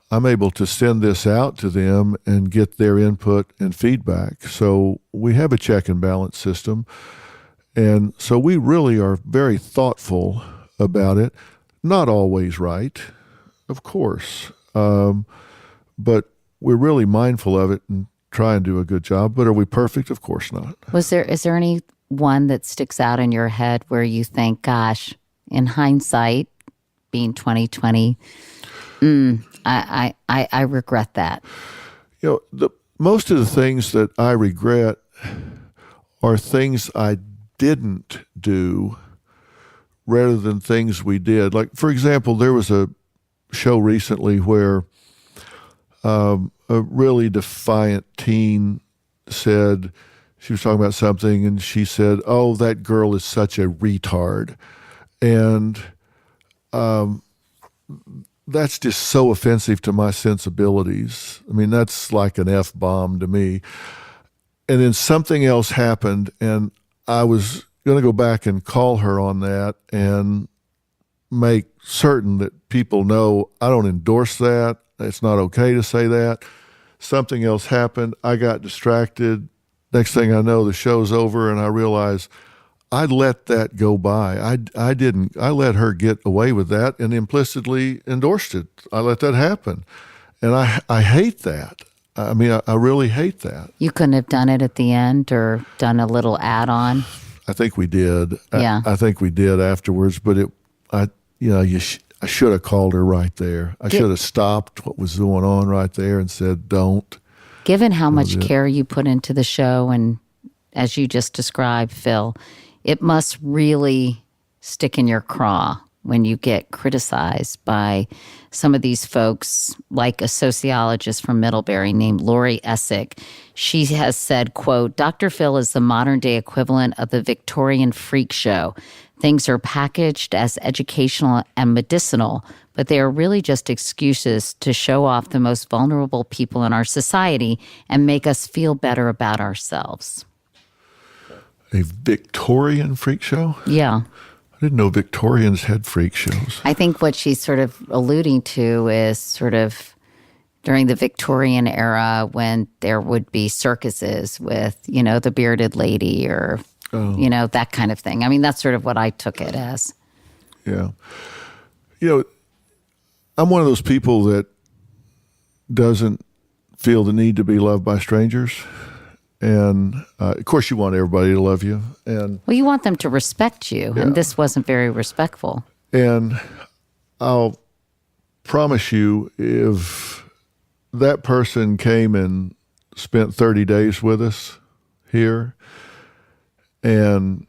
I'm able to send this out to them and get their input and feedback. So we have a check and balance system. And so we really are very thoughtful about it. Not always right, of course. But we're really mindful of it and try and do a good job. But are we perfect? Of course not. Is there any one that sticks out in your head where you think, gosh, in hindsight, being 2020, I regret that? Most of the things that I regret are things I didn't do rather than things we did. Like, for example, there was a show recently where a really defiant teen said, she was talking about something, and she said, "Oh, that girl is such a retard." And that's just so offensive to my sensibilities. I mean, that's like an F-bomb to me. And then something else happened, and I was going to go back and call her on that and make certain that people know I don't endorse that. It's not okay to say that. Something else happened. I got distracted. Next thing I know, the show's over, and I realize I let that go by. I didn't. I let her get away with that and implicitly endorsed it. I let that happen. And I hate that. I mean, I really hate that. You couldn't have done it at the end or done a little add-on? I think we did. Yeah. I think we did afterwards, but I should have called her right there. I should have stopped what was going on right there and said, don't. Given how much care you put into the show, and as you just described, Phil, it must really stick in your craw when you get criticized by some of these folks, like a sociologist from Middlebury named Lori Essick. She has said, quote, "Dr. Phil is the modern-day equivalent of the Victorian freak show. Things are packaged as educational and medicinal, but they are really just excuses to show off the most vulnerable people in our society and make us feel better about ourselves." A Victorian freak show? Yeah. I didn't know Victorians had freak shows. I think what she's sort of alluding to is sort of during the Victorian era when there would be circuses with, the bearded lady or, that kind of thing. I mean, that's sort of what I took it as. Yeah. I'm one of those people that doesn't feel the need to be loved by strangers. And, of course, you want everybody to love you. And well, you want them to respect you, and this wasn't very respectful. And I'll promise you, if that person came and spent 30 days with us here and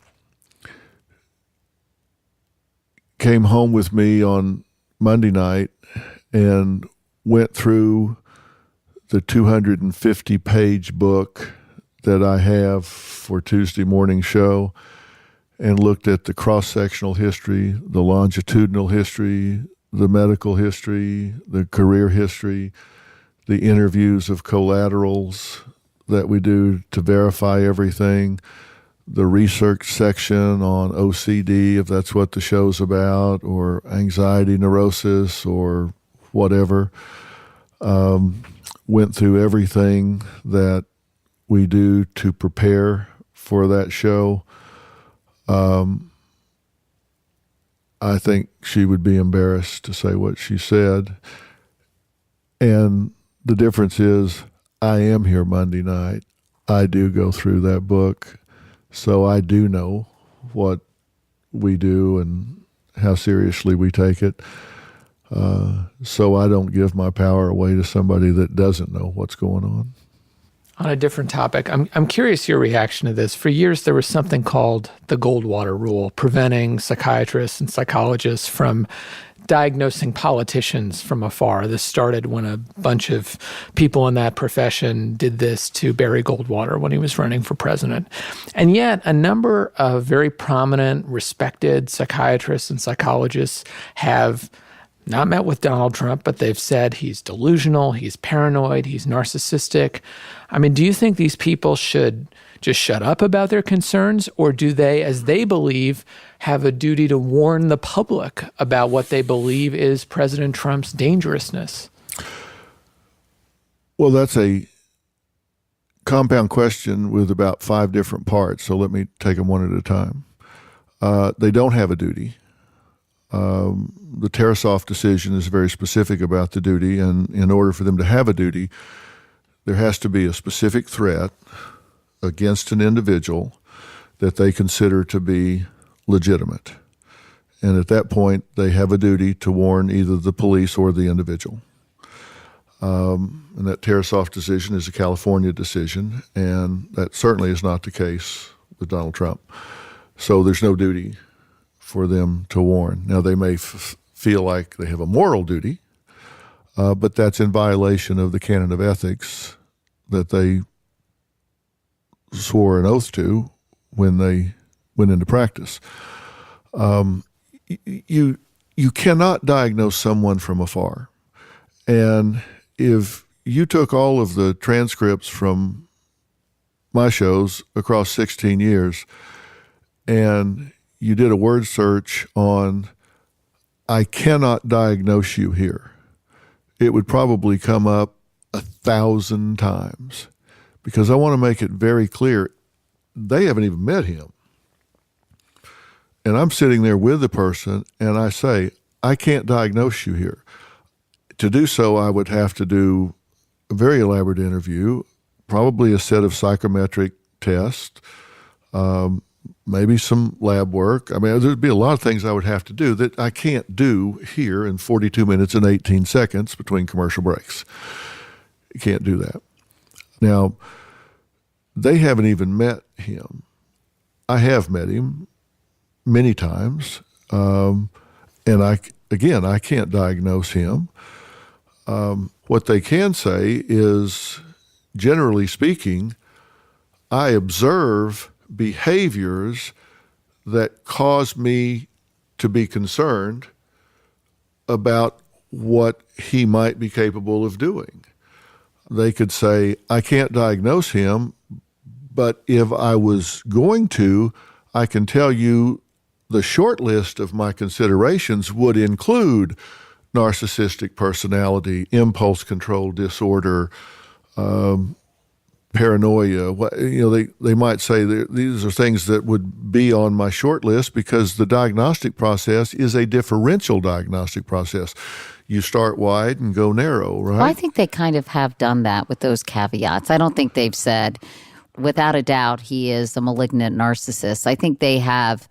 came home with me on Monday night and went through the 250-page book that I have for Tuesday morning show and looked at the cross-sectional history, the longitudinal history, the medical history, the career history, the interviews of collaterals that we do to verify everything, the research section on OCD, if that's what the show's about, or anxiety neurosis or whatever. Went through everything that we do to prepare for that show. I think she would be embarrassed to say what she said. And the difference is I am here Monday night. I do go through that book. So I do know what we do and how seriously we take it. So I don't give my power away to somebody that doesn't know what's going on. On a different topic, I'm curious your reaction to this. For years, there was something called the Goldwater Rule, preventing psychiatrists and psychologists from diagnosing politicians from afar. This started when a bunch of people in that profession did this to Barry Goldwater when he was running for president. And yet, a number of very prominent, respected psychiatrists and psychologists have not met with Donald Trump, but they've said he's delusional, he's paranoid, he's narcissistic. I mean, do you think these people should just shut up about their concerns, or do they, as they believe, have a duty to warn the public about what they believe is President Trump's dangerousness? Well, that's a compound question with about 5 different parts, so let me take them one at a time. They don't have a duty. The Tarasoff decision is very specific about the duty, and in order for them to have a duty, there has to be a specific threat against an individual that they consider to be legitimate. And at that point, they have a duty to warn either the police or the individual. And that Tarasoff decision is a California decision, and that certainly is not the case with Donald Trump. So there's no duty for them to warn. Now, they may feel like they have a moral duty, but that's in violation of the canon of ethics that they swore an oath to when they went into practice. You cannot diagnose someone from afar. And if you took all of the transcripts from my shows across 16 years and you did a word search on, I cannot diagnose you here, it would probably come up 1,000 times, because I want to make it very clear, they haven't even met him. And I'm sitting there with the person and I say, I can't diagnose you here. To do so, I would have to do a very elaborate interview, probably a set of psychometric tests, maybe some lab work. I mean, there'd be a lot of things I would have to do that I can't do here in 42 minutes and 18 seconds between commercial breaks. You can't do that. Now, they haven't even met him. I have met him many times, and I can't diagnose him. What they can say is, generally speaking, I observe behaviors that cause me to be concerned about what he might be capable of doing. They could say, I can't diagnose him, but if I was going to, I can tell you the short list of my considerations would include narcissistic personality, impulse control disorder, paranoia. They might say these are things that would be on my short list, because the diagnostic process is a differential diagnostic process. You start wide and go narrow, right? Well, I think they kind of have done that with those caveats. I don't think they've said, without a doubt, he is a malignant narcissist. I think they have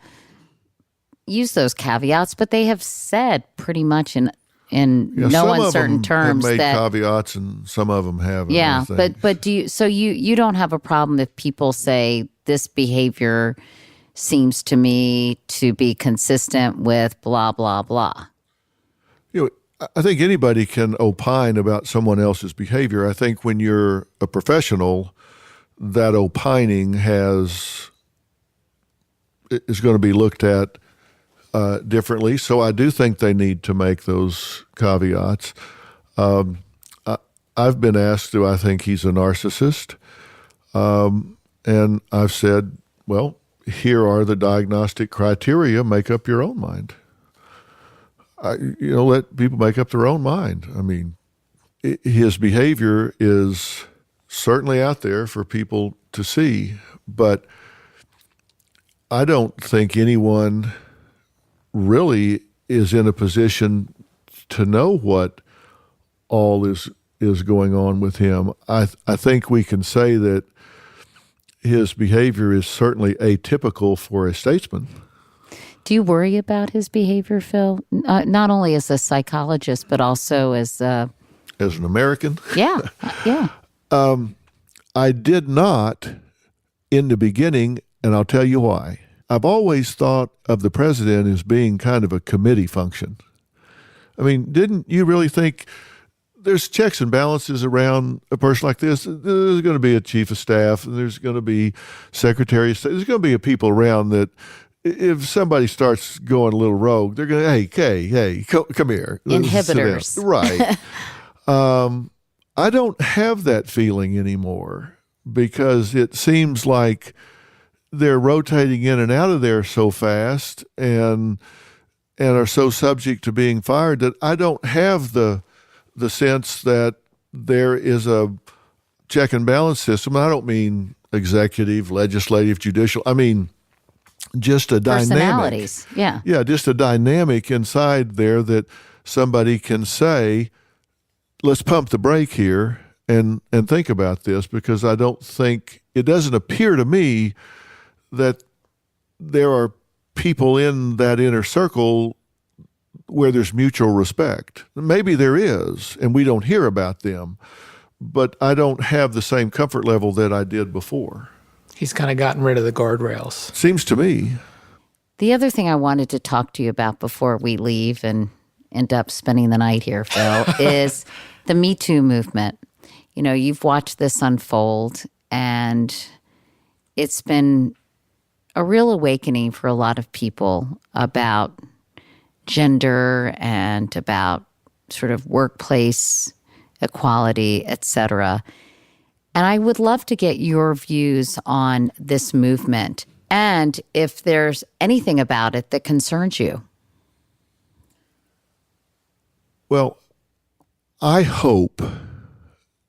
used those caveats, but they have said pretty much in no uncertain terms have made that caveats, and some of them haven't. Yeah, but do you? So you don't have a problem if people say this behavior seems to me to be consistent with blah blah blah. I think anybody can opine about someone else's behavior. I think when you're a professional, that opining is going to be looked at differently. So I do think they need to make those caveats. I've been asked, do I think he's a narcissist? And I've said, well, here are the diagnostic criteria. Make up your own mind. Let people make up their own mind. I mean, his behavior is certainly out there for people to see, but I don't think anyone really is in a position to know what all is going on with him. I think we can say that his behavior is certainly atypical for a statesman. Do you worry about his behavior, Phil? Not only as a psychologist, but also as an American? Yeah, yeah. I did not in the beginning, and I'll tell you why. I've always thought of the president as being kind of a committee function. I mean, didn't you really think there's checks and balances around a person like this? There's going to be a chief of staff, and there's going to be secretary of state. There's going to be a people around that if somebody starts going a little rogue, they're going to, hey, come here. Inhibitors. Right. I don't have that feeling anymore because it seems like they're rotating in and out of there so fast and are so subject to being fired that I don't have the sense that there is a check and balance system. I don't mean executive, legislative, judicial. I mean just a dynamic. Personalities, yeah. Yeah, just a dynamic inside there that somebody can say, let's pump the brake here and think about this, because I don't think, it doesn't appear to me that there are people in that inner circle where there's mutual respect. Maybe there is, and we don't hear about them, but I don't have the same comfort level that I did before. He's kind of gotten rid of the guardrails. Seems to me. The other thing I wanted to talk to you about before we leave and end up spending the night here, Phil, is the Me Too movement. You know, you've watched this unfold, and it's been a real awakening for a lot of people about gender and about sort of workplace equality, et cetera. And I would love to get your views on this movement and if there's anything about it that concerns you. Well, I hope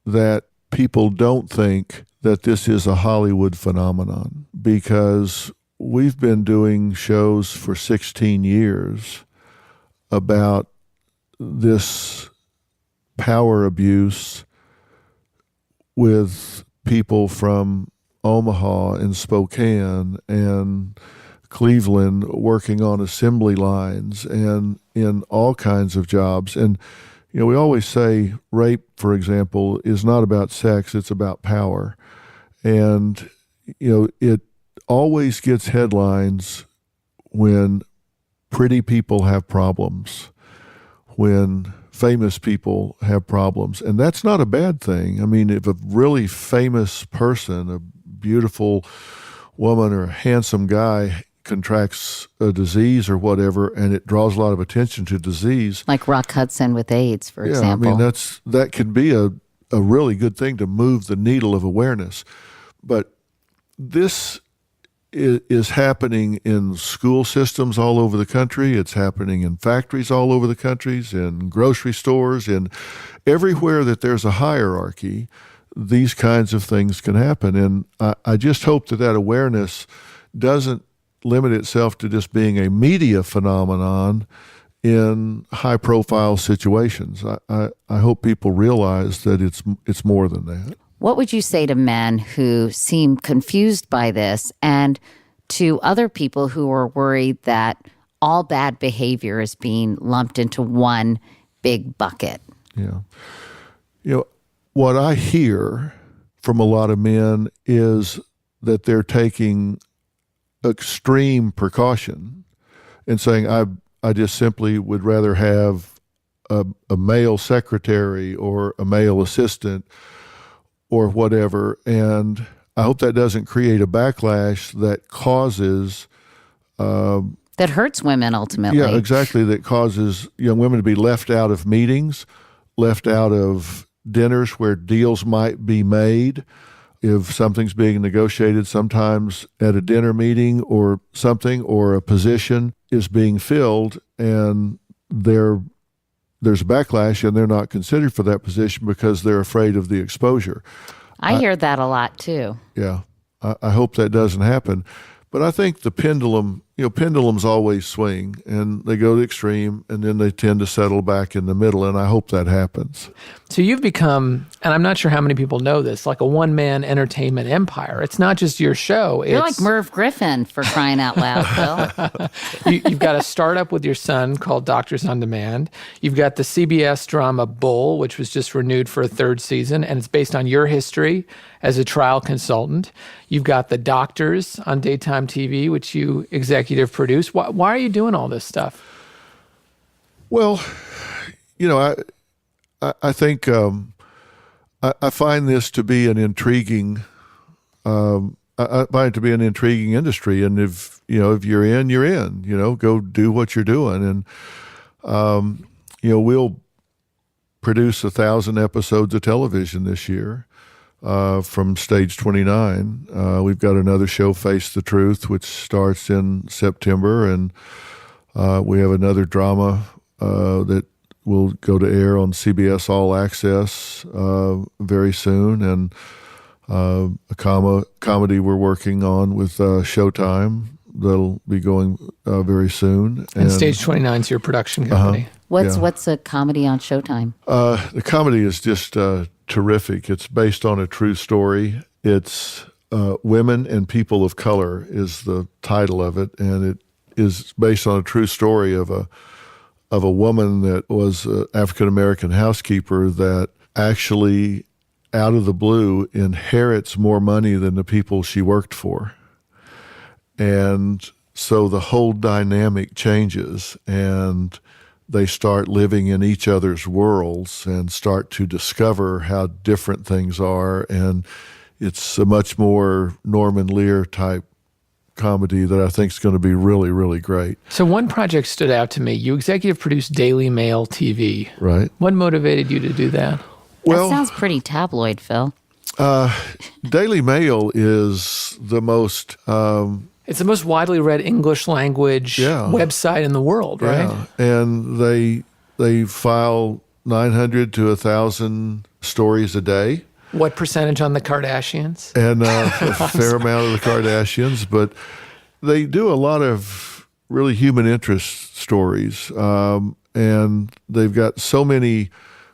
that people don't think that this is a Hollywood phenomenon, because we've been doing shows for 16 years about this power abuse with people from Omaha and Spokane and Cleveland working on assembly lines and in all kinds of jobs. And, you know, we always say rape, for example, is not about sex, it's about power. And, you know, it always gets headlines when pretty people have problems, when famous people have problems. And that's not a bad thing. I mean, if a really famous person, a beautiful woman or a handsome guy contracts a disease or whatever, and it draws a lot of attention to disease. Like Rock Hudson with AIDS, for example. I mean, that can be a really good thing to move the needle of awareness. But this is happening in school systems all over the country. It's happening in factories all over the countries, in grocery stores, in everywhere that there's a hierarchy. These kinds of things can happen. And I just hope that awareness doesn't limit itself to just being a media phenomenon in high-profile situations. I hope people realize that it's more than that. What would you say to men who seem confused by this and to other people who are worried that all bad behavior is being lumped into one big bucket? Yeah. You know, what I hear from a lot of men is that they're taking extreme precaution and saying, I just simply would rather have a male secretary or a male assistant or whatever. And I hope that doesn't create a backlash that causes... that hurts women ultimately. Yeah, exactly. That causes young women to be left out of meetings, left out of dinners where deals might be made. If something's being negotiated sometimes at a dinner meeting or something, or a position is being filled and there's a backlash and they're not considered for that position because they're afraid of the exposure. I hear that a lot too. Yeah. I hope that doesn't happen. But I think the pendulums always swing, and they go to the extreme, and then they tend to settle back in the middle, and I hope that happens. So you've become and I'm not sure how many people know this, like a one-man entertainment empire. It's not just your show. You're like Merv Griffin, for crying out loud, Phil. You've got a startup with your son called Doctors on Demand. You've got the CBS drama Bull, which was just renewed for a third season, and it's based on your history as a trial consultant. You've got The Doctors on daytime TV, which you executive produce. Why are you doing all this stuff? Well, I think I find this to be an intriguing. I find it to be an intriguing industry, and if you're in, you're in. Go do what you're doing, and we'll produce 1,000 episodes of television this year from Stage 29. We've got another show, Face the Truth, which starts in September, and we have another drama that will go to air on CBS All Access very soon, and a comedy we're working on with Showtime that'll be going very soon. And Stage 29 is your production company. What's a comedy on Showtime? The comedy is just terrific. It's based on a true story. It's Women and People of Color is the title of it, and it is based on a true story of a woman that was an African-American housekeeper that actually, out of the blue, inherits more money than the people she worked for. And so the whole dynamic changes, and they start living in each other's worlds and start to discover how different things are. And it's a much more Norman Lear type comedy that I think is going to be really, really great. So one project stood out to me. You executive produced Daily Mail TV. Right. What motivated you to do that? Well, that sounds pretty tabloid, Phil. Daily Mail is the most... it's the most widely read English language website in the world, right? Yeah. And they file 900 to 1,000 stories a day. What percentage on the Kardashians? And a fair amount of the Kardashians, but they do a lot of really human interest stories. And they've got so many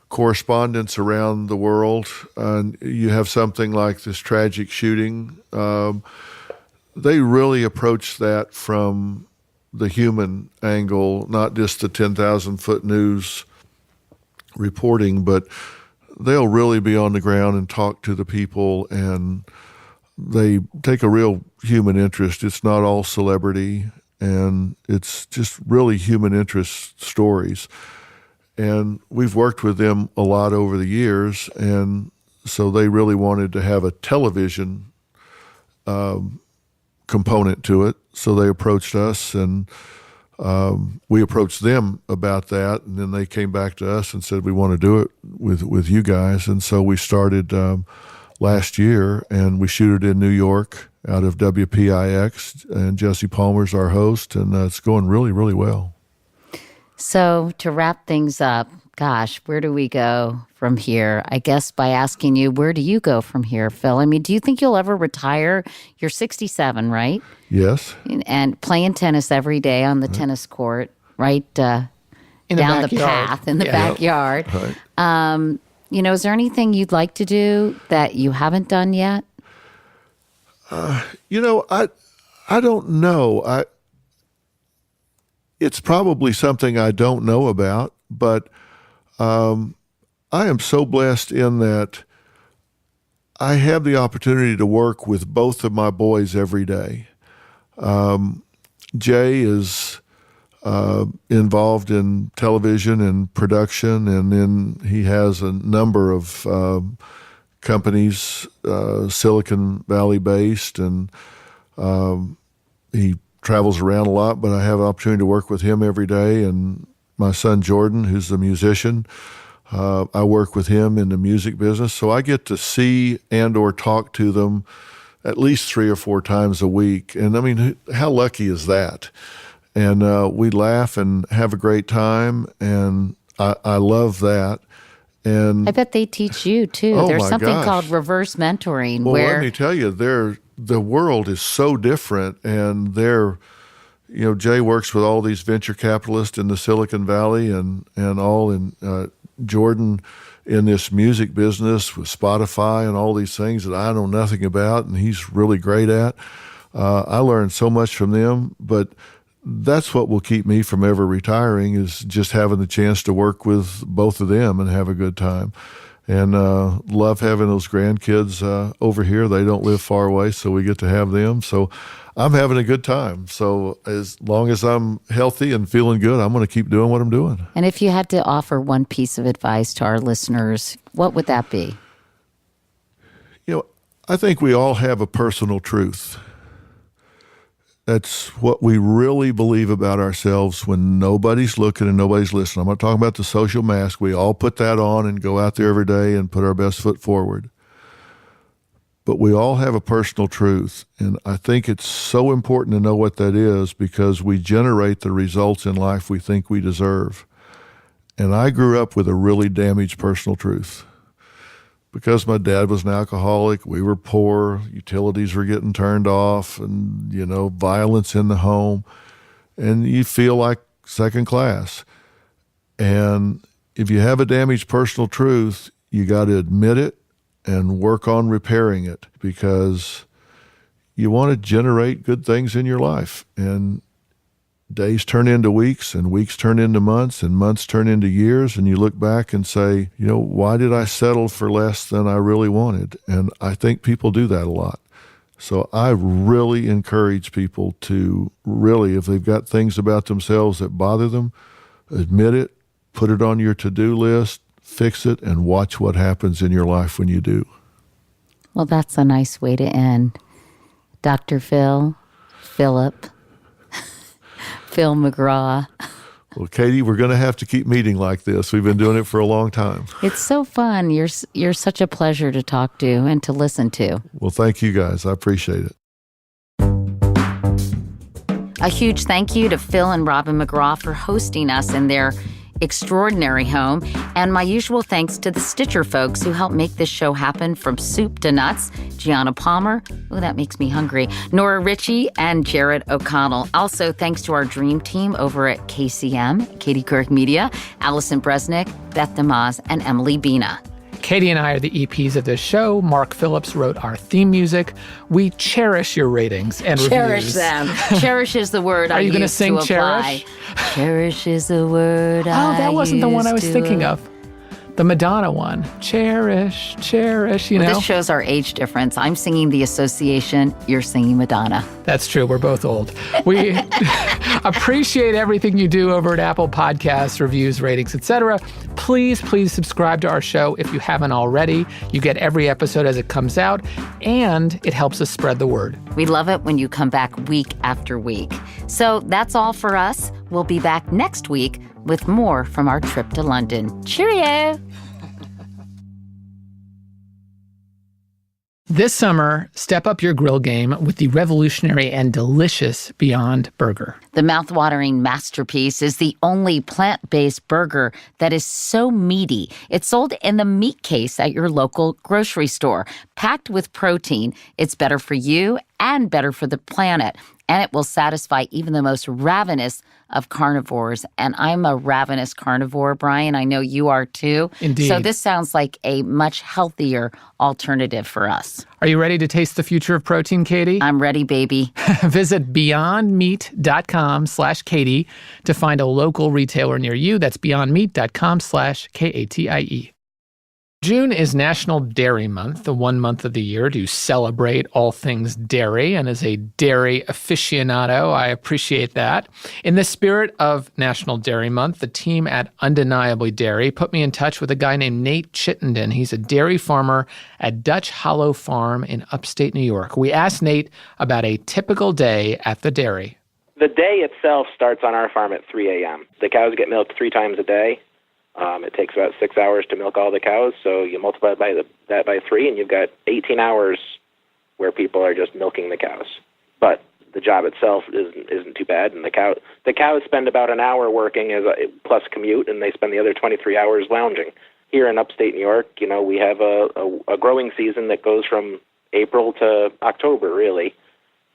correspondents around the world. And you have something like this tragic shooting. They really approach that from the human angle, not just the 10,000-foot news reporting, but they'll really be on the ground and talk to the people, and they take a real human interest. It's not all celebrity, and it's just really human interest stories. And we've worked with them a lot over the years, and so they really wanted to have a television component to it. So they approached us, and we approached them about that, and then they came back to us and said, we want to do it with you guys. And so we started last year, and we shoot it in New York out of WPIX, and Jesse Palmer's our host, and it's going really, really well. So to wrap things up, gosh, where do we go from here? I guess by asking you, where do you go from here, Phil? I mean, do you think you'll ever retire? You're 67, right? Yes. And playing tennis every day on the tennis court, right? Down the path in the backyard. Right. Is there anything you'd like to do that you haven't done yet? I don't know. It's probably something I don't know about, but I am so blessed in that I have the opportunity to work with both of my boys every day. Jay is involved in television and production, and then he has a number of companies, Silicon Valley based, and he travels around a lot, but I have an opportunity to work with him every day. And my son Jordan, who's a musician, I work with him in the music business, so I get to see and or talk to them at least 3 or 4 times a week. And I mean, how lucky is that? And we laugh and have a great time, and I love that. And I bet they teach you too. Oh, There's my something gosh. called reverse mentoring. Well, where let me tell you, the world is so different, and Jay works with all these venture capitalists in the Silicon Valley and all, and Jordan in this music business with Spotify and all these things that I know nothing about, and he's really great at. I learned so much from them, but that's what will keep me from ever retiring, is just having the chance to work with both of them and have a good time. And love having those grandkids over here. They don't live far away, so we get to have them. So I'm having a good time. So as long as I'm healthy and feeling good, I'm going to keep doing what I'm doing. And if you had to offer one piece of advice to our listeners, what would that be? I think we all have a personal truth. That's what we really believe about ourselves when nobody's looking and nobody's listening. I'm not talking about the social mask. We all put that on and go out there every day and put our best foot forward. But we all have a personal truth. And I think it's so important to know what that is, because we generate the results in life we think we deserve. And I grew up with a really damaged personal truth. Because my dad was an alcoholic, we were poor, utilities were getting turned off, and, violence in the home. And you feel like second class. And if you have a damaged personal truth, you got to admit it and work on repairing it, because you want to generate good things in your life. And days turn into weeks, and weeks turn into months, and months turn into years, and you look back and say, why did I settle for less than I really wanted? And I think people do that a lot. So I really encourage people to really, if they've got things about themselves that bother them, admit it, put it on your to-do list, fix it, and watch what happens in your life when you do. Well, that's a nice way to end. Dr. Phil McGraw. Well, Katie, we're going to have to keep meeting like this. We've been doing it for a long time. It's so fun. You're such a pleasure to talk to and to listen to. Well, thank you guys. I appreciate it. A huge thank you to Phil and Robin McGraw for hosting us in their extraordinary home, and my usual thanks to the Stitcher folks who helped make this show happen, from soup to nuts. Gianna Palmer, oh, that makes me hungry, Nora Ritchie, and Jared O'Connell. Also, thanks to our dream team over at KCM, Katie Couric Media, Allison Bresnick, Beth DeMaz, and Emily Bina. Katie and I are the EPs of this show. Mark Phillips wrote our theme music. We cherish your ratings and Cherish reviews. them. Cherish is the word I Are you going to use sing to apply. Cherish? Cherish is the word I Oh, that wasn't the one I was use thinking to of. The Madonna one. Cherish, you know. This shows our age difference. I'm singing The Association. You're singing Madonna. That's true. We're both old. We appreciate everything you do over at Apple Podcasts, reviews, ratings, etc. Please subscribe to our show if you haven't already. You get every episode as it comes out, and it helps us spread the word. We love it when you come back week after week. So that's all for us. We'll be back next week with more from our trip to London. Cheerio! This summer, step up your grill game with the revolutionary and delicious Beyond Burger. The mouthwatering masterpiece is the only plant-based burger that is so meaty. It's sold in the meat case at your local grocery store. Packed with protein, it's better for you and better for the planet. And it will satisfy even the most ravenous of carnivores. And I'm a ravenous carnivore, Brian. I know you are too. Indeed. So this sounds like a much healthier alternative for us. Are you ready to taste the future of protein, Katie? I'm ready, baby. Visit beyondmeat.com/Katie to find a local retailer near you. That's beyondmeat.com/KATIE. June is National Dairy Month, the one month of the year to celebrate all things dairy. And as a dairy aficionado, I appreciate that. In the spirit of National Dairy Month, the team at Undeniably Dairy put me in touch with a guy named Nate Chittenden. He's a dairy farmer at Dutch Hollow Farm in upstate New York. We asked Nate about a typical day at the dairy. The day itself starts on our farm at 3 a.m. The cows get milked 3 times a day. It takes about 6 hours to milk all the cows, so you multiply that by 3, and you've got 18 hours where people are just milking the cows. But the job itself isn't too bad, and the cows spend about an hour working plus commute, and they spend the other 23 hours lounging. Here in upstate New York, we have a growing season that goes from April to October, really.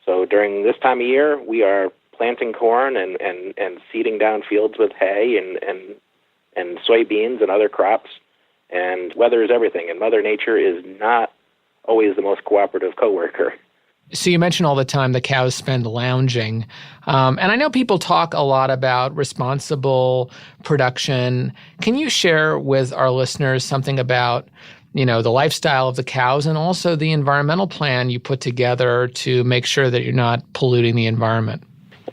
So during this time of year, we are planting corn and seeding down fields with hay and soybeans and other crops, And weather is everything, and Mother Nature is not always the most cooperative coworker. So you mention all the time the cows spend lounging. And I know people talk a lot about responsible production. Can you share with our listeners something about, the lifestyle of the cows and also the environmental plan you put together to make sure that you're not polluting the environment?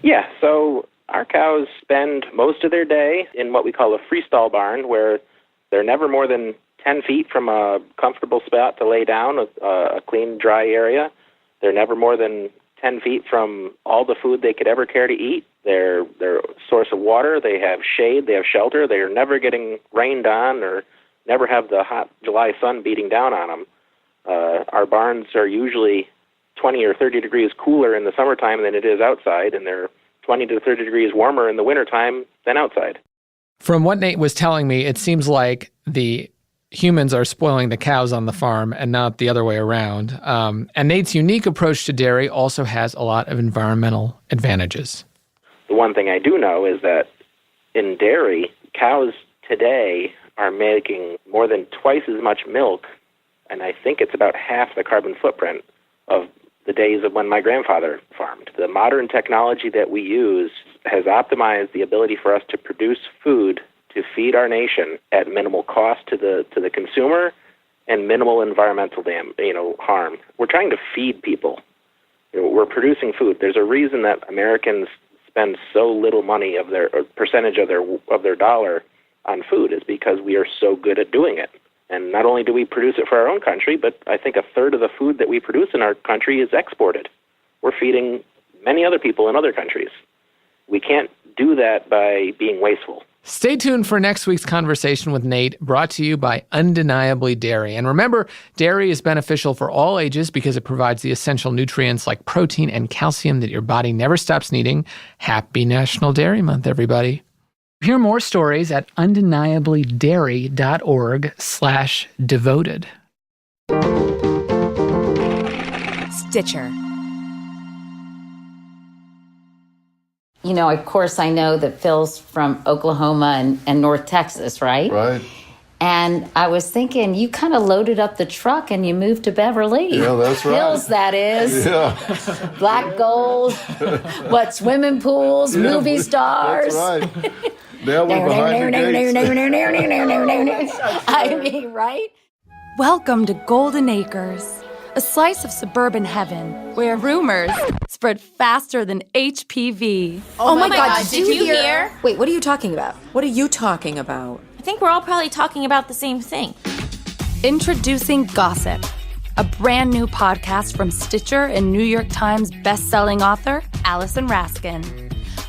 Yeah, so our cows spend most of their day in what we call a freestall barn, where they're never more than 10 feet from a comfortable spot to lay down, a clean, dry area. They're never more than 10 feet from all the food they could ever care to eat. Their source of water, they have shade, they have shelter. They are never getting rained on or never have the hot July sun beating down on them. Our barns are usually 20 or 30 degrees cooler in the summertime than it is outside, and they're 20 to 30 degrees warmer in the wintertime than outside. From what Nate was telling me, it seems like the humans are spoiling the cows on the farm and not the other way around. And Nate's unique approach to dairy also has a lot of environmental advantages. The one thing I do know is that in dairy, cows today are making more than twice as much milk, and I think it's about half the carbon footprint of the days of when my grandfather farmed. The modern technology that we use has optimized the ability for us to produce food to feed our nation at minimal cost to the consumer and minimal environmental harm. We're trying to feed people. We're producing food. There's a reason that Americans spend so little money of their percentage of their dollar on food, is because we are so good at doing it. And not only do we produce it for our own country, but I think a third of the food that we produce in our country is exported. We're feeding many other people in other countries. We can't do that by being wasteful. Stay tuned for next week's conversation with Nate, brought to you by Undeniably Dairy. And remember, dairy is beneficial for all ages because it provides the essential nutrients like protein and calcium that your body never stops needing. Happy National Dairy Month, everybody. Hear more stories at undeniablydairy.org/devoted. Stitcher. Of course, I know that Phil's from Oklahoma and North Texas, right? Right. And I was thinking, you kind of loaded up the truck and you moved to Beverly. Yeah, that's right. Hills, that is. Yeah. Black gold, swimming pools, movie stars. That's right. Now we're behind the gates. I mean, right? Welcome to Golden Acres, a slice of suburban heaven where rumors spread faster than HPV. Oh my God, did you hear? Wait, what are you talking about? What are you talking about? I think we're all probably talking about the same thing. Introducing Gossip, a brand new podcast from Stitcher and New York Times bestselling author Allison Raskin.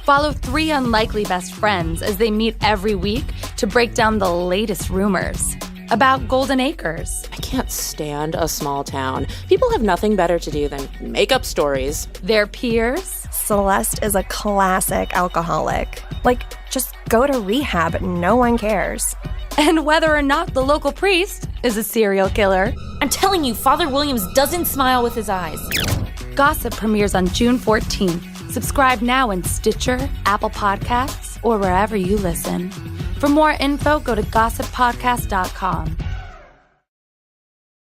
Follow three unlikely best friends as they meet every week to break down the latest rumors about Golden Acres. I can't stand a small town. People have nothing better to do than make up stories. Their peers. Celeste is a classic alcoholic. Just go to rehab, no one cares. And whether or not the local priest is a serial killer. I'm telling you, Father Williams doesn't smile with his eyes. Gossip premieres on June 14th. Subscribe now in Stitcher, Apple Podcasts, or wherever you listen. For more info, go to gossippodcast.com.